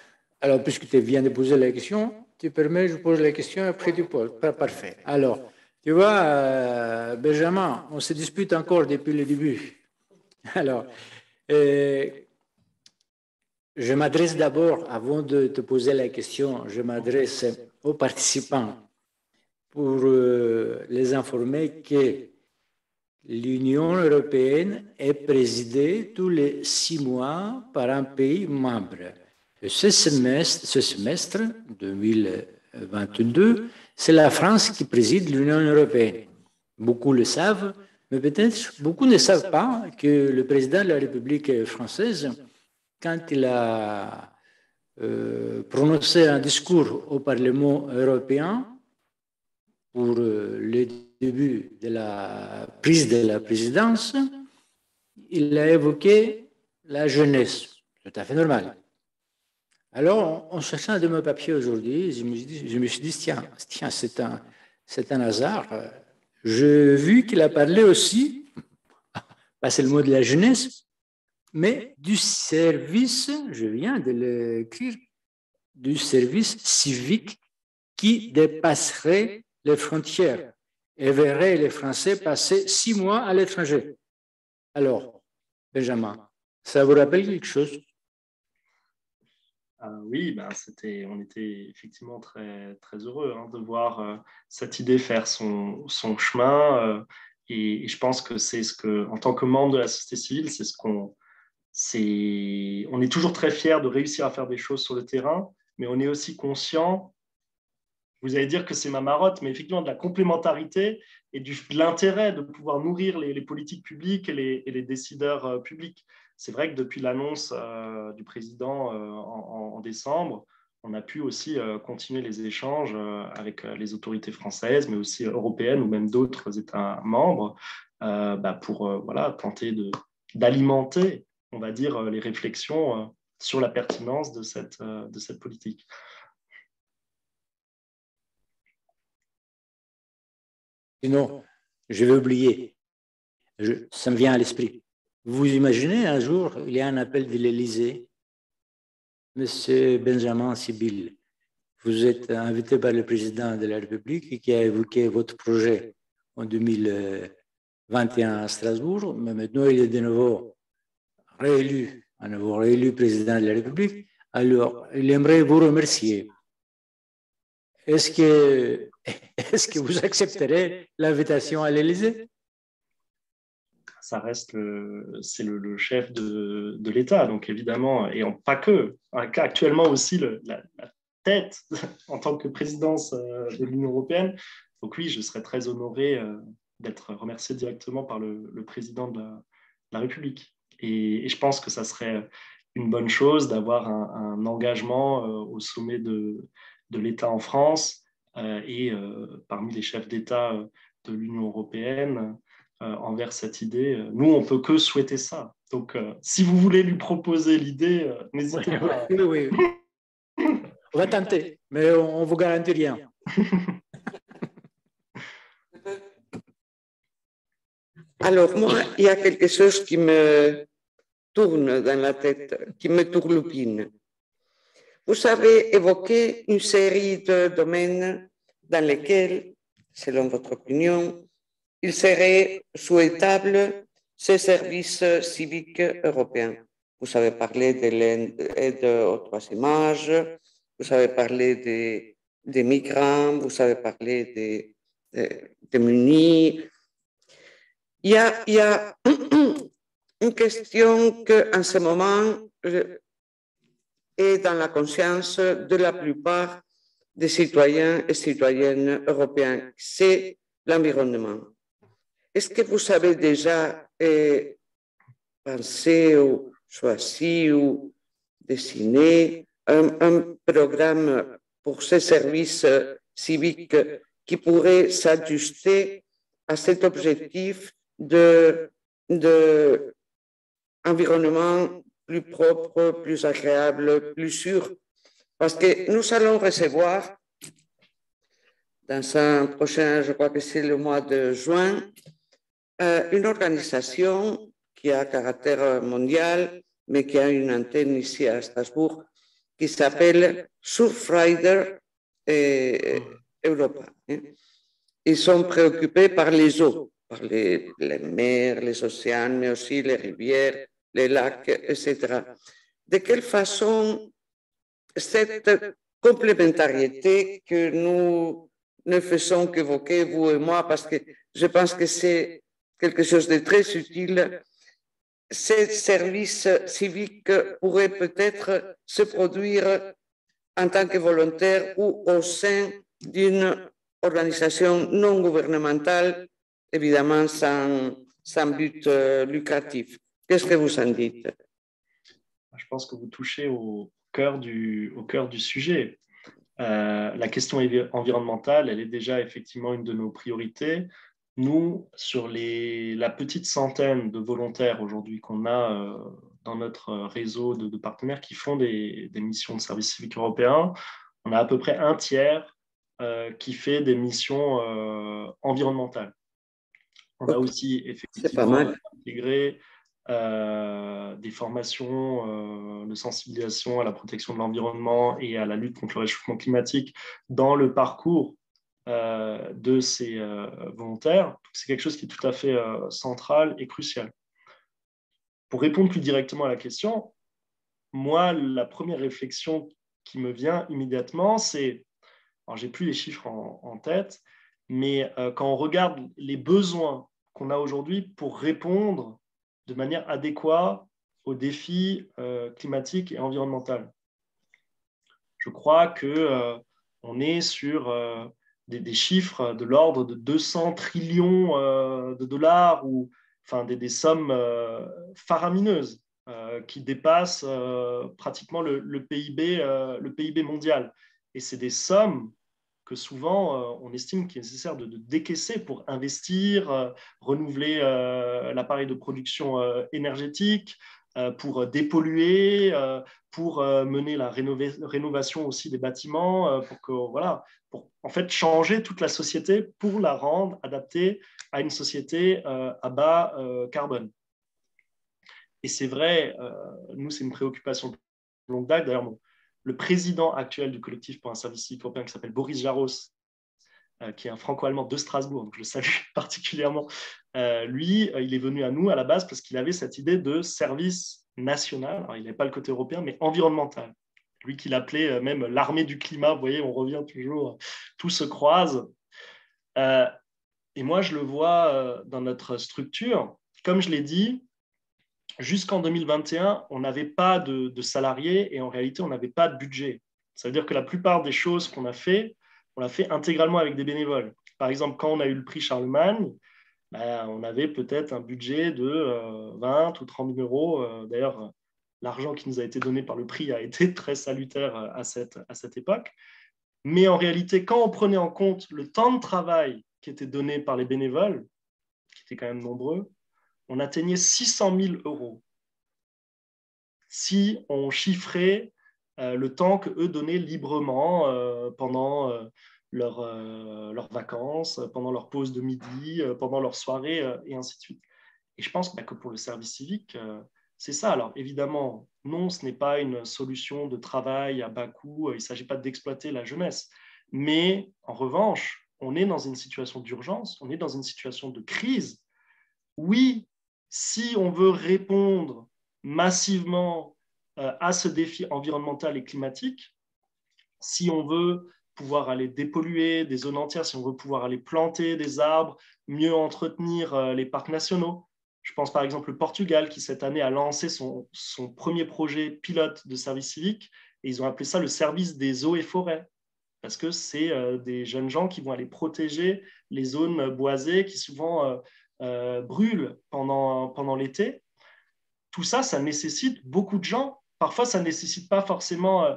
puisque tu viens de poser la question, tu permets, je pose la question, après tu poses. Parfait. Alors, tu vois, Benjamin, on se dispute encore depuis le début. Alors, je m'adresse d'abord, avant de te poser la question, je m'adresse aux participants pour les informer que l'Union européenne est présidée tous les 6 mois par un pays membre. Et ce semestre 2022, c'est la France qui préside l'Union européenne. Beaucoup le savent, mais peut-être beaucoup ne savent pas que le président de la République française, quand il a prononcé un discours au Parlement européen pour le début de la prise de la présidence, il a évoqué la jeunesse. Tout à fait normal. Alors, en cherchant de mes papiers aujourd'hui, je me suis dit, tiens, c'est un hasard. J'ai vu qu'il a parlé aussi, pas seulement de la jeunesse, mais du service, je viens de l'écrire, du service civique qui dépasserait les frontières et verrait les Français passer 6 mois à l'étranger. Alors, Benjamin, ça vous rappelle quelque chose? Oui, on était effectivement très, très heureux de voir cette idée faire son chemin. Et je pense que c'est ce que, en tant que membre de la société civile, on est toujours très fiers de réussir à faire des choses sur le terrain, mais on est aussi conscient, vous allez dire que c'est ma marotte, mais effectivement de la complémentarité et de l'intérêt de pouvoir nourrir les politiques publiques et les décideurs publics. C'est vrai que depuis l'annonce du président en décembre, on a pu aussi continuer les échanges avec les autorités françaises, mais aussi européennes ou même d'autres États membres pour tenter d'alimenter, on va dire, les réflexions sur la pertinence de cette politique. Sinon, je vais oublier. Ça me vient à l'esprit. Vous imaginez, un jour, il y a un appel de l'Élysée, Monsieur Benjamin Sibyl, vous êtes invité par le président de la République qui a évoqué votre projet en 2021 à Strasbourg, mais maintenant il est de nouveau réélu président de la République. Alors, il aimerait vous remercier. Est-ce que vous accepterez l'invitation à l'Élysée? Ça reste c'est le chef de l'État, donc évidemment, et pas que, actuellement aussi la tête en tant que présidence de l'Union européenne. Donc oui, je serais très honoré d'être remercié directement par le président de la République. Et je pense que ça serait une bonne chose d'avoir un engagement au sommet de l'État en France et parmi les chefs d'État de l'Union européenne envers cette idée. Nous, on ne peut que souhaiter ça. Donc, si vous voulez lui proposer l'idée, n'hésitez pas. Oui. On va tenter, mais on ne vous garantit rien. Alors, moi, il y a quelque chose qui me tourne dans la tête, qui me tourlupine. Vous avez évoqué une série de domaines dans lesquels, selon votre opinion, il serait souhaitable ces services civiques européens. Vous avez parlé de l'aide au troisième âge, vous avez parlé des migrants, vous avez parlé des munis. Il y a une question qu'en ce moment est dans la conscience de la plupart des citoyens et citoyennes européens, c'est l'environnement. Est-ce que vous avez déjà pensé ou choisi ou dessiné un programme pour ces services civiques qui pourrait s'ajuster à cet objectif d'environnement plus propre, plus agréable, plus sûr? Parce que nous allons recevoir dans un prochain, je crois que c'est le mois de juin, une organisation qui a caractère mondial, mais qui a une antenne ici à Strasbourg, qui s'appelle Surfrider Europa. Ils sont préoccupés par les eaux, par les mers, les océans, mais aussi les rivières, les lacs, etc. De quelle façon cette complémentarité que nous ne faisons qu'évoquer, vous et moi, parce que je pense que c'est quelque chose de très utile, ces services civiques pourraient peut-être se produire en tant que volontaire ou au sein d'une organisation non gouvernementale, évidemment sans but lucratif. Qu'est-ce que vous en dites? Je pense que vous touchez au cœur du sujet. La question environnementale, elle est déjà effectivement une de nos priorités. Nous, sur la petite centaine de volontaires aujourd'hui qu'on a dans notre réseau de partenaires qui font des missions de service civique européen, on a à peu près un tiers qui fait des missions environnementales. On a aussi effectivement intégré des formations de sensibilisation à la protection de l'environnement et à la lutte contre le réchauffement climatique dans le parcours de ces volontaires. C'est quelque chose qui est tout à fait central et crucial. Pour répondre plus directement à la question, moi, la première réflexion qui me vient immédiatement, c'est, alors j'ai plus les chiffres en tête, mais quand on regarde les besoins qu'on a aujourd'hui pour répondre de manière adéquate aux défis climatiques et environnementaux. Je crois qu'on est sur des chiffres de l'ordre de 200 trillions de dollars, ou enfin des sommes faramineuses qui dépassent pratiquement le PIB mondial. Et c'est des sommes que souvent on estime qu'il est nécessaire de décaisser pour investir, renouveler l'appareil de production énergétique, pour dépolluer, pour mener la rénovation aussi des bâtiments, pour en fait changer toute la société pour la rendre adaptée à une société à bas carbone. Et c'est vrai, nous, c'est une préoccupation de longue date. D'ailleurs, le président actuel du collectif pour un service civique européen qui s'appelle Boris Jaros, qui est un franco-allemand de Strasbourg, donc je le salue particulièrement, lui, il est venu à nous à la base parce qu'il avait cette idée de service national. Alors, il n'avait pas le côté européen, mais environnemental. Lui qu'il appelait même l'armée du climat. Vous voyez, on revient toujours, tout se croise. Et moi, je le vois dans notre structure. Comme je l'ai dit, jusqu'en 2021, on n'avait pas de salariés et en réalité, on n'avait pas de budget. Ça veut dire que la plupart des choses qu'on a fait, on l'a fait intégralement avec des bénévoles. Par exemple, quand on a eu le prix Charlemagne, on avait peut-être un budget de 20 ou 30 000 euros. D'ailleurs, l'argent qui nous a été donné par le prix a été très salutaire à cette époque. Mais en réalité, quand on prenait en compte le temps de travail qui était donné par les bénévoles, qui étaient quand même nombreux, on atteignait 600 000 euros si on chiffrait le temps qu'eux donnaient librement pendant leurs vacances, pendant leur pause de midi, pendant leur soirée, et ainsi de suite. Et je pense que pour le service civique, c'est ça. Alors évidemment, non, ce n'est pas une solution de travail à bas coût, il ne s'agit pas d'exploiter la jeunesse. Mais en revanche, on est dans une situation d'urgence, on est dans une situation de crise. Oui, si on veut répondre massivement à ce défi environnemental et climatique, si on veut pouvoir aller dépolluer des zones entières, si on veut pouvoir aller planter des arbres, mieux entretenir les parcs nationaux. Je pense par exemple au Portugal qui cette année a lancé son premier projet pilote de service civique et ils ont appelé ça le service des eaux et forêts parce que c'est des jeunes gens qui vont aller protéger les zones boisées qui souvent brûlent pendant l'été. Tout ça, ça nécessite beaucoup de gens. Parfois, ça ne nécessite pas forcément...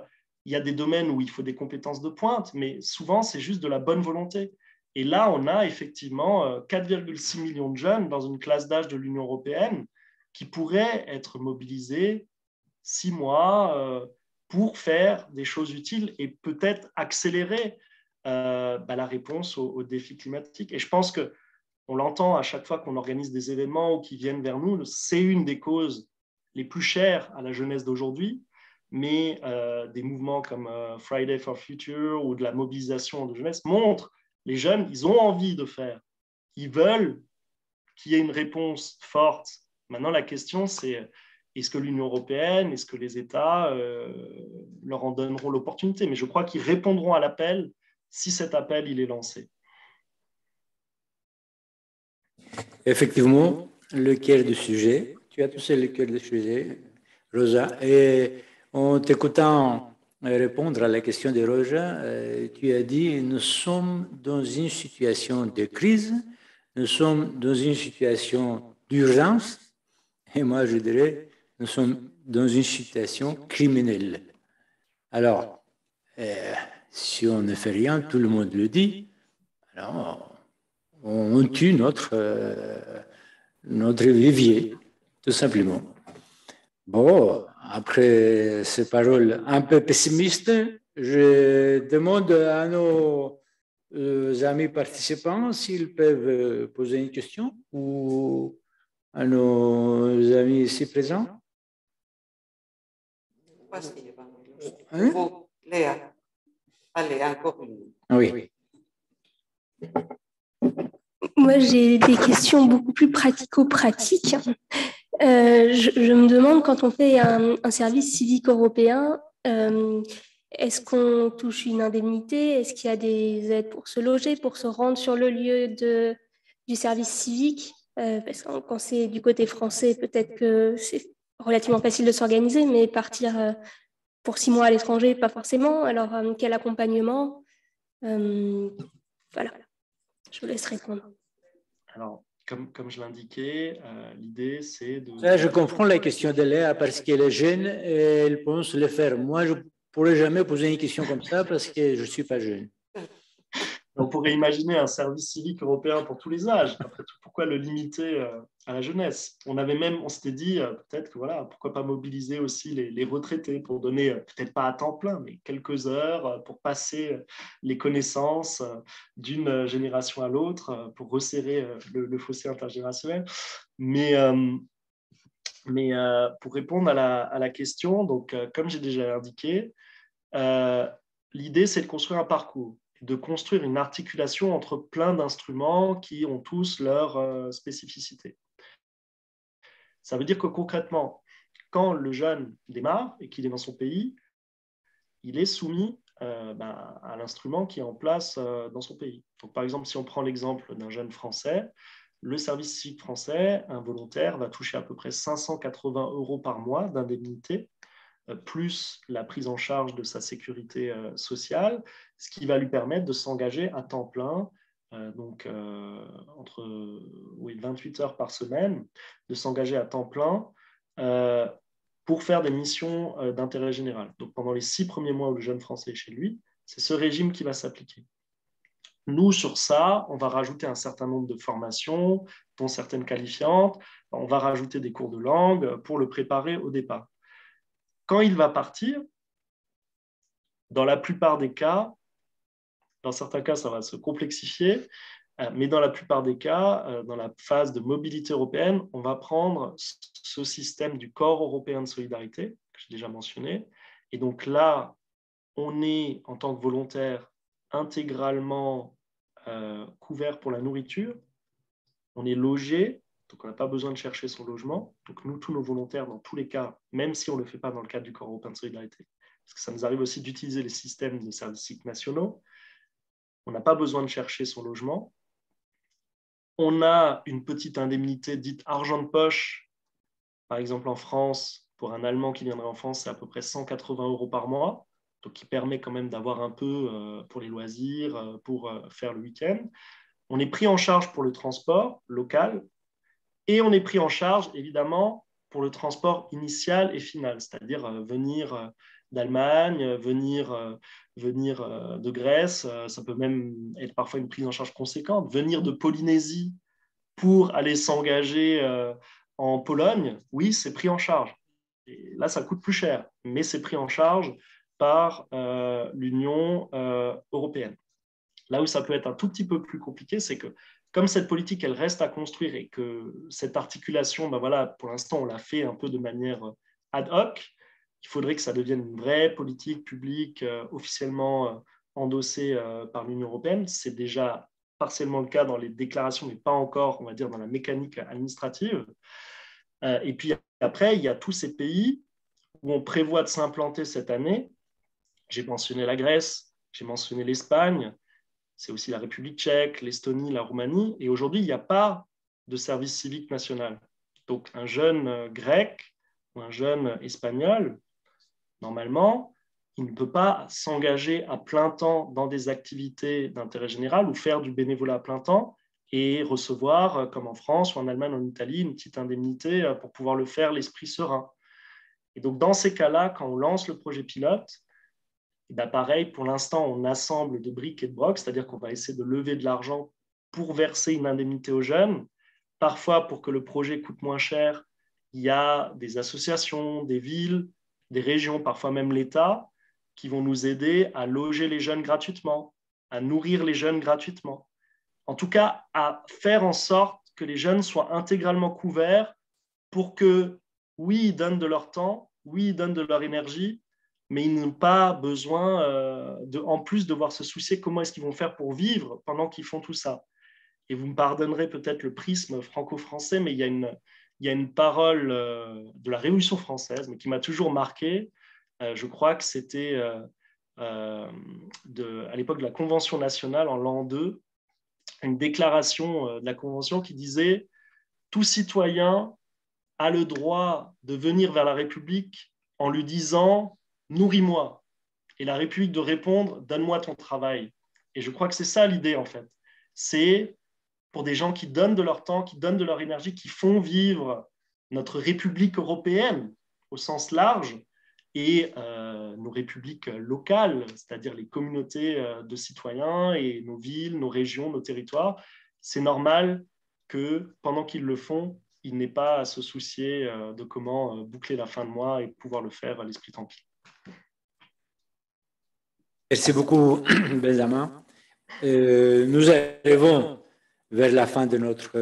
il y a des domaines où il faut des compétences de pointe, mais souvent, c'est juste de la bonne volonté. Et là, on a effectivement 4,6 millions de jeunes dans une classe d'âge de l'Union européenne qui pourraient être mobilisés 6 mois pour faire des choses utiles et peut-être accélérer la réponse aux défis climatiques. Et je pense qu'on l'entend à chaque fois qu'on organise des événements ou qui viennent vers nous, c'est une des causes les plus chères à la jeunesse d'aujourd'hui, mais des mouvements comme Friday for Future ou de la mobilisation de jeunesse montrent les jeunes, ils ont envie de faire. Ils veulent qu'il y ait une réponse forte. Maintenant, la question, c'est est-ce que l'Union européenne, est-ce que les États leur en donneront l'opportunité? Mais je crois qu'ils répondront à l'appel si cet appel, il est lancé. Effectivement, le cœur du sujet. Tu as touché le cœur du sujet, Rosa. Et en t'écoutant répondre à la question de Rosa, tu as dit nous sommes dans une situation de crise, nous sommes dans une situation d'urgence, et moi je dirais nous sommes dans une situation criminelle. Alors, si on ne fait rien, tout le monde le dit, alors on tue notre vivier, tout simplement. Bon, après ces paroles un peu pessimistes, je demande à nos amis participants s'ils peuvent poser une question ou à nos amis ici présents. Hein? Léa. Allez, encore une. Oui. Moi, j'ai des questions beaucoup plus pratico-pratiques. Je me demande, quand on fait un service civique européen, est-ce qu'on touche une indemnité? Est-ce qu'il y a des aides pour se loger, pour se rendre sur le lieu du service civique? Parce que quand c'est du côté français, peut-être que c'est relativement facile de s'organiser, mais partir pour 6 mois à l'étranger, pas forcément. Alors, quel accompagnement? Voilà, je vous laisse répondre. Alors, comme je l'indiquais, l'idée, c'est de... Ça, je comprends la question de Léa parce qu'elle est jeune et elle pense le faire. Moi, je ne pourrais jamais poser une question comme ça parce que je ne suis pas jeune. On pourrait imaginer un service civique européen pour tous les âges. Après tout, pourquoi le limiter à la jeunesse? On s'était dit peut-être que voilà, pourquoi pas mobiliser aussi les retraités pour donner, peut-être pas à temps plein, mais quelques heures pour passer les connaissances d'une génération à l'autre, pour resserrer le fossé intergénérationnel. Mais Mais pour répondre à la question, donc, comme j'ai déjà indiqué, l'idée, c'est de construire un parcours, de construire une articulation entre plein d'instruments qui ont tous leur spécificité. Ça veut dire que concrètement, quand le jeune démarre et qu'il est dans son pays, il est soumis à l'instrument qui est en place dans son pays. Donc, par exemple, si on prend l'exemple d'un jeune Français, le service civique français, un volontaire, va toucher à peu près 580 € par mois d'indemnité, plus la prise en charge de sa sécurité sociale, ce qui va lui permettre de s'engager à temps plein, entre 28 heures par semaine, de s'engager à temps plein pour faire des missions d'intérêt général. Donc pendant les 6 premiers mois où le jeune Français est chez lui, c'est ce régime qui va s'appliquer. Nous, sur ça, on va rajouter un certain nombre de formations, dont certaines qualifiantes. On va rajouter des cours de langue pour le préparer au départ. Quand il va partir, dans la plupart des cas, dans certains cas, ça va se complexifier, mais dans la plupart des cas, dans la phase de mobilité européenne, on va prendre ce système du corps européen de solidarité, que j'ai déjà mentionné. Et donc là, on est, en tant que volontaire, intégralement couvert pour la nourriture. On est logé, donc on n'a pas besoin de chercher son logement. Donc nous, tous nos volontaires, dans tous les cas, même si on ne le fait pas dans le cadre du corps européen de solidarité, parce que ça nous arrive aussi d'utiliser les systèmes de services civiques nationaux, on n'a pas besoin de chercher son logement. On a une petite indemnité dite argent de poche. Par exemple, en France, pour un Allemand qui viendrait en France, c'est à peu près 180 € par mois, donc qui permet quand même d'avoir un peu pour les loisirs, pour faire le week-end. On est pris en charge pour le transport local et on est pris en charge, évidemment, pour le transport initial et final, c'est-à-dire venir d'Allemagne, venir de Grèce, ça peut même être parfois une prise en charge conséquente, venir de Polynésie pour aller s'engager en Pologne, oui, c'est pris en charge. Et là, ça coûte plus cher, mais c'est pris en charge par l'Union européenne. Là où ça peut être un tout petit peu plus compliqué, c'est que comme cette politique, elle reste à construire et que cette articulation, pour l'instant, on l'a fait un peu de manière ad hoc, il faudrait que ça devienne une vraie politique publique officiellement endossée par l'Union européenne. C'est déjà partiellement le cas dans les déclarations, mais pas encore, on va dire, dans la mécanique administrative. Et puis après, il y a tous ces pays où on prévoit de s'implanter cette année. J'ai mentionné la Grèce, j'ai mentionné l'Espagne, c'est aussi la République tchèque, l'Estonie, la Roumanie. Et aujourd'hui, il n'y a pas de service civique national. Donc, un jeune grec ou un jeune espagnol, normalement, il ne peut pas s'engager à plein temps dans des activités d'intérêt général ou faire du bénévolat à plein temps et recevoir, comme en France ou en Allemagne, en Italie, une petite indemnité pour pouvoir le faire l'esprit serein. Et donc, dans ces cas-là, quand on lance le projet pilote, pareil, pour l'instant, on assemble de briques et de brocs, c'est-à-dire qu'on va essayer de lever de l'argent pour verser une indemnité aux jeunes. Parfois, pour que le projet coûte moins cher, il y a des associations, des villes, des régions, parfois même l'État, qui vont nous aider à loger les jeunes gratuitement, à nourrir les jeunes gratuitement. En tout cas, à faire en sorte que les jeunes soient intégralement couverts pour que, oui, ils donnent de leur temps, oui, ils donnent de leur énergie, mais ils n'ont pas besoin, en plus, de devoir se soucier comment est-ce qu'ils vont faire pour vivre pendant qu'ils font tout ça. Et vous me pardonnerez peut-être le prisme franco-français, mais il y a une parole de la Révolution française, mais qui m'a toujours marqué. Je crois que c'était à l'époque de la Convention nationale, en l'an 2, une déclaration de la Convention qui disait « Tout citoyen a le droit de venir vers la République en lui disant « Nourris-moi ». Et la République de répondre « Donne-moi ton travail ». Et je crois que c'est ça l'idée, en fait. C'est pour des gens qui donnent de leur temps, qui donnent de leur énergie, qui font vivre notre République européenne au sens large et nos républiques locales, c'est-à-dire les communautés de citoyens et nos villes, nos régions, nos territoires. C'est normal que pendant qu'ils le font, ils n'aient pas à se soucier de comment boucler la fin de mois et pouvoir le faire à l'esprit tranquille. Merci beaucoup, Benjamin. Nous arrivons vers la fin de notre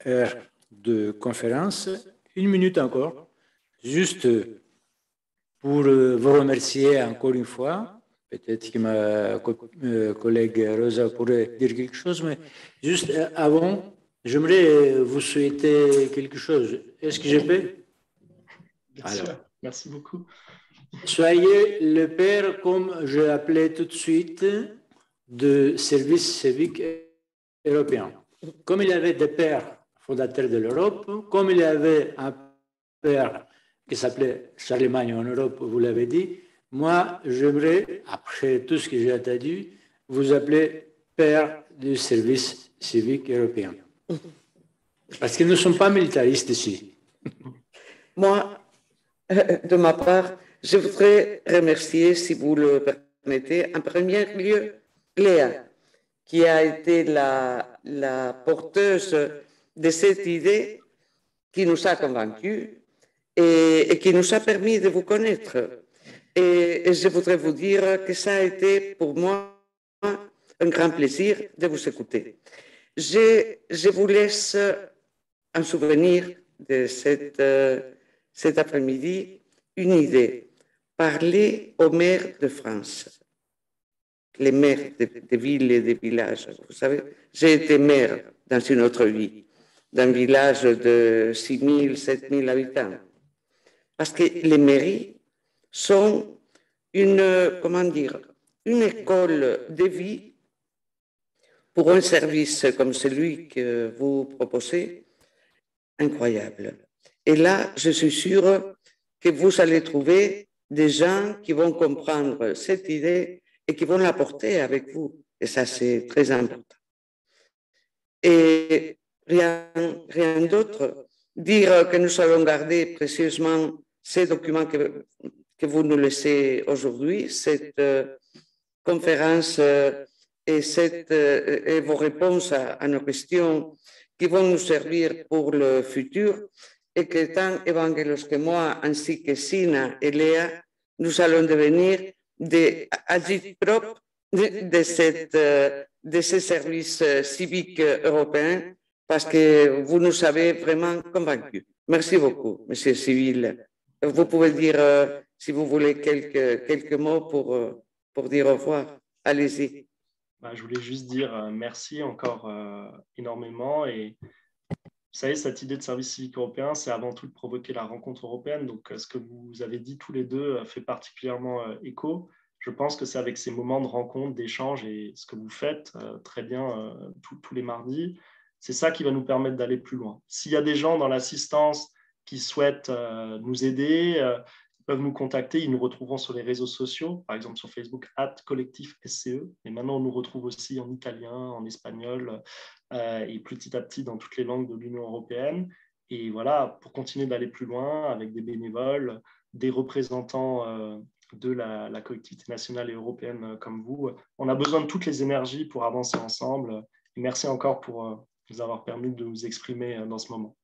heure de conférence une minute encore, juste pour vous remercier encore une fois. Peut-être que ma collègue Rosa pourrait dire quelque chose, mais juste avant, j'aimerais vous souhaiter quelque chose. Est-ce que je peux? Bien sûr. Merci beaucoup. Soyez le père, comme je l'appelais tout de suite, de service civique européen. Comme il y avait des pères fondateurs de l'Europe, comme il y avait un père qui s'appelait Charlemagne en Europe, vous l'avez dit, moi, j'aimerais, après tout ce que j'ai entendu, vous appeler père du service civique européen. Parce que nous ne sommes pas militaristes ici. Moi, de ma part, je voudrais remercier, si vous le permettez, en premier lieu, Léa, qui a été la porteuse de cette idée qui nous a convaincus et qui nous a permis de vous connaître. Et je voudrais vous dire que ça a été pour moi un grand plaisir de vous écouter. Je vous laisse un souvenir de cet après-midi, une idée. Parler aux maires de France, les maires des villes et des villages. Vous savez, j'ai été maire dans une autre vie, d'un village de 6 000, 7 000 habitants. Parce que les mairies sont une école de vie pour un service comme celui que vous proposez, incroyable. Et là, je suis sûre que vous allez trouver des gens qui vont comprendre cette idée et qui vont la porter avec vous. Et ça, c'est très important. Et rien d'autre. Dire que nous allons garder précieusement ces documents que vous nous laissez aujourd'hui, cette conférence et vos réponses à nos questions qui vont nous servir pour le futur, et que tant Evangelos que moi, ainsi que Sina et Léa, nous allons devenir des agents propres de ces services civiques européens, parce que vous nous avez vraiment convaincus. Merci beaucoup, Monsieur Civil. Vous pouvez dire, si vous voulez, quelques mots pour dire au revoir. Allez-y. Je voulais juste dire merci encore énormément. Et vous savez, cette idée de service civique européen, c'est avant tout de provoquer la rencontre européenne. Donc, ce que vous avez dit tous les deux fait particulièrement écho. Je pense que c'est avec ces moments de rencontre, d'échange et ce que vous faites très bien tous les mardis, c'est ça qui va nous permettre d'aller plus loin. S'il y a des gens dans l'assistance qui souhaitent nous aider, ils peuvent nous contacter. Ils nous retrouveront sur les réseaux sociaux, par exemple sur Facebook, @collectif-SCE. Et maintenant, on nous retrouve aussi en italien, en espagnol et petit à petit dans toutes les langues de l'Union européenne. Et voilà, pour continuer d'aller plus loin avec des bénévoles, des représentants de la collectivité nationale et européenne comme vous. On a besoin de toutes les énergies pour avancer ensemble. Et merci encore pour nous avoir permis de nous exprimer dans ce moment.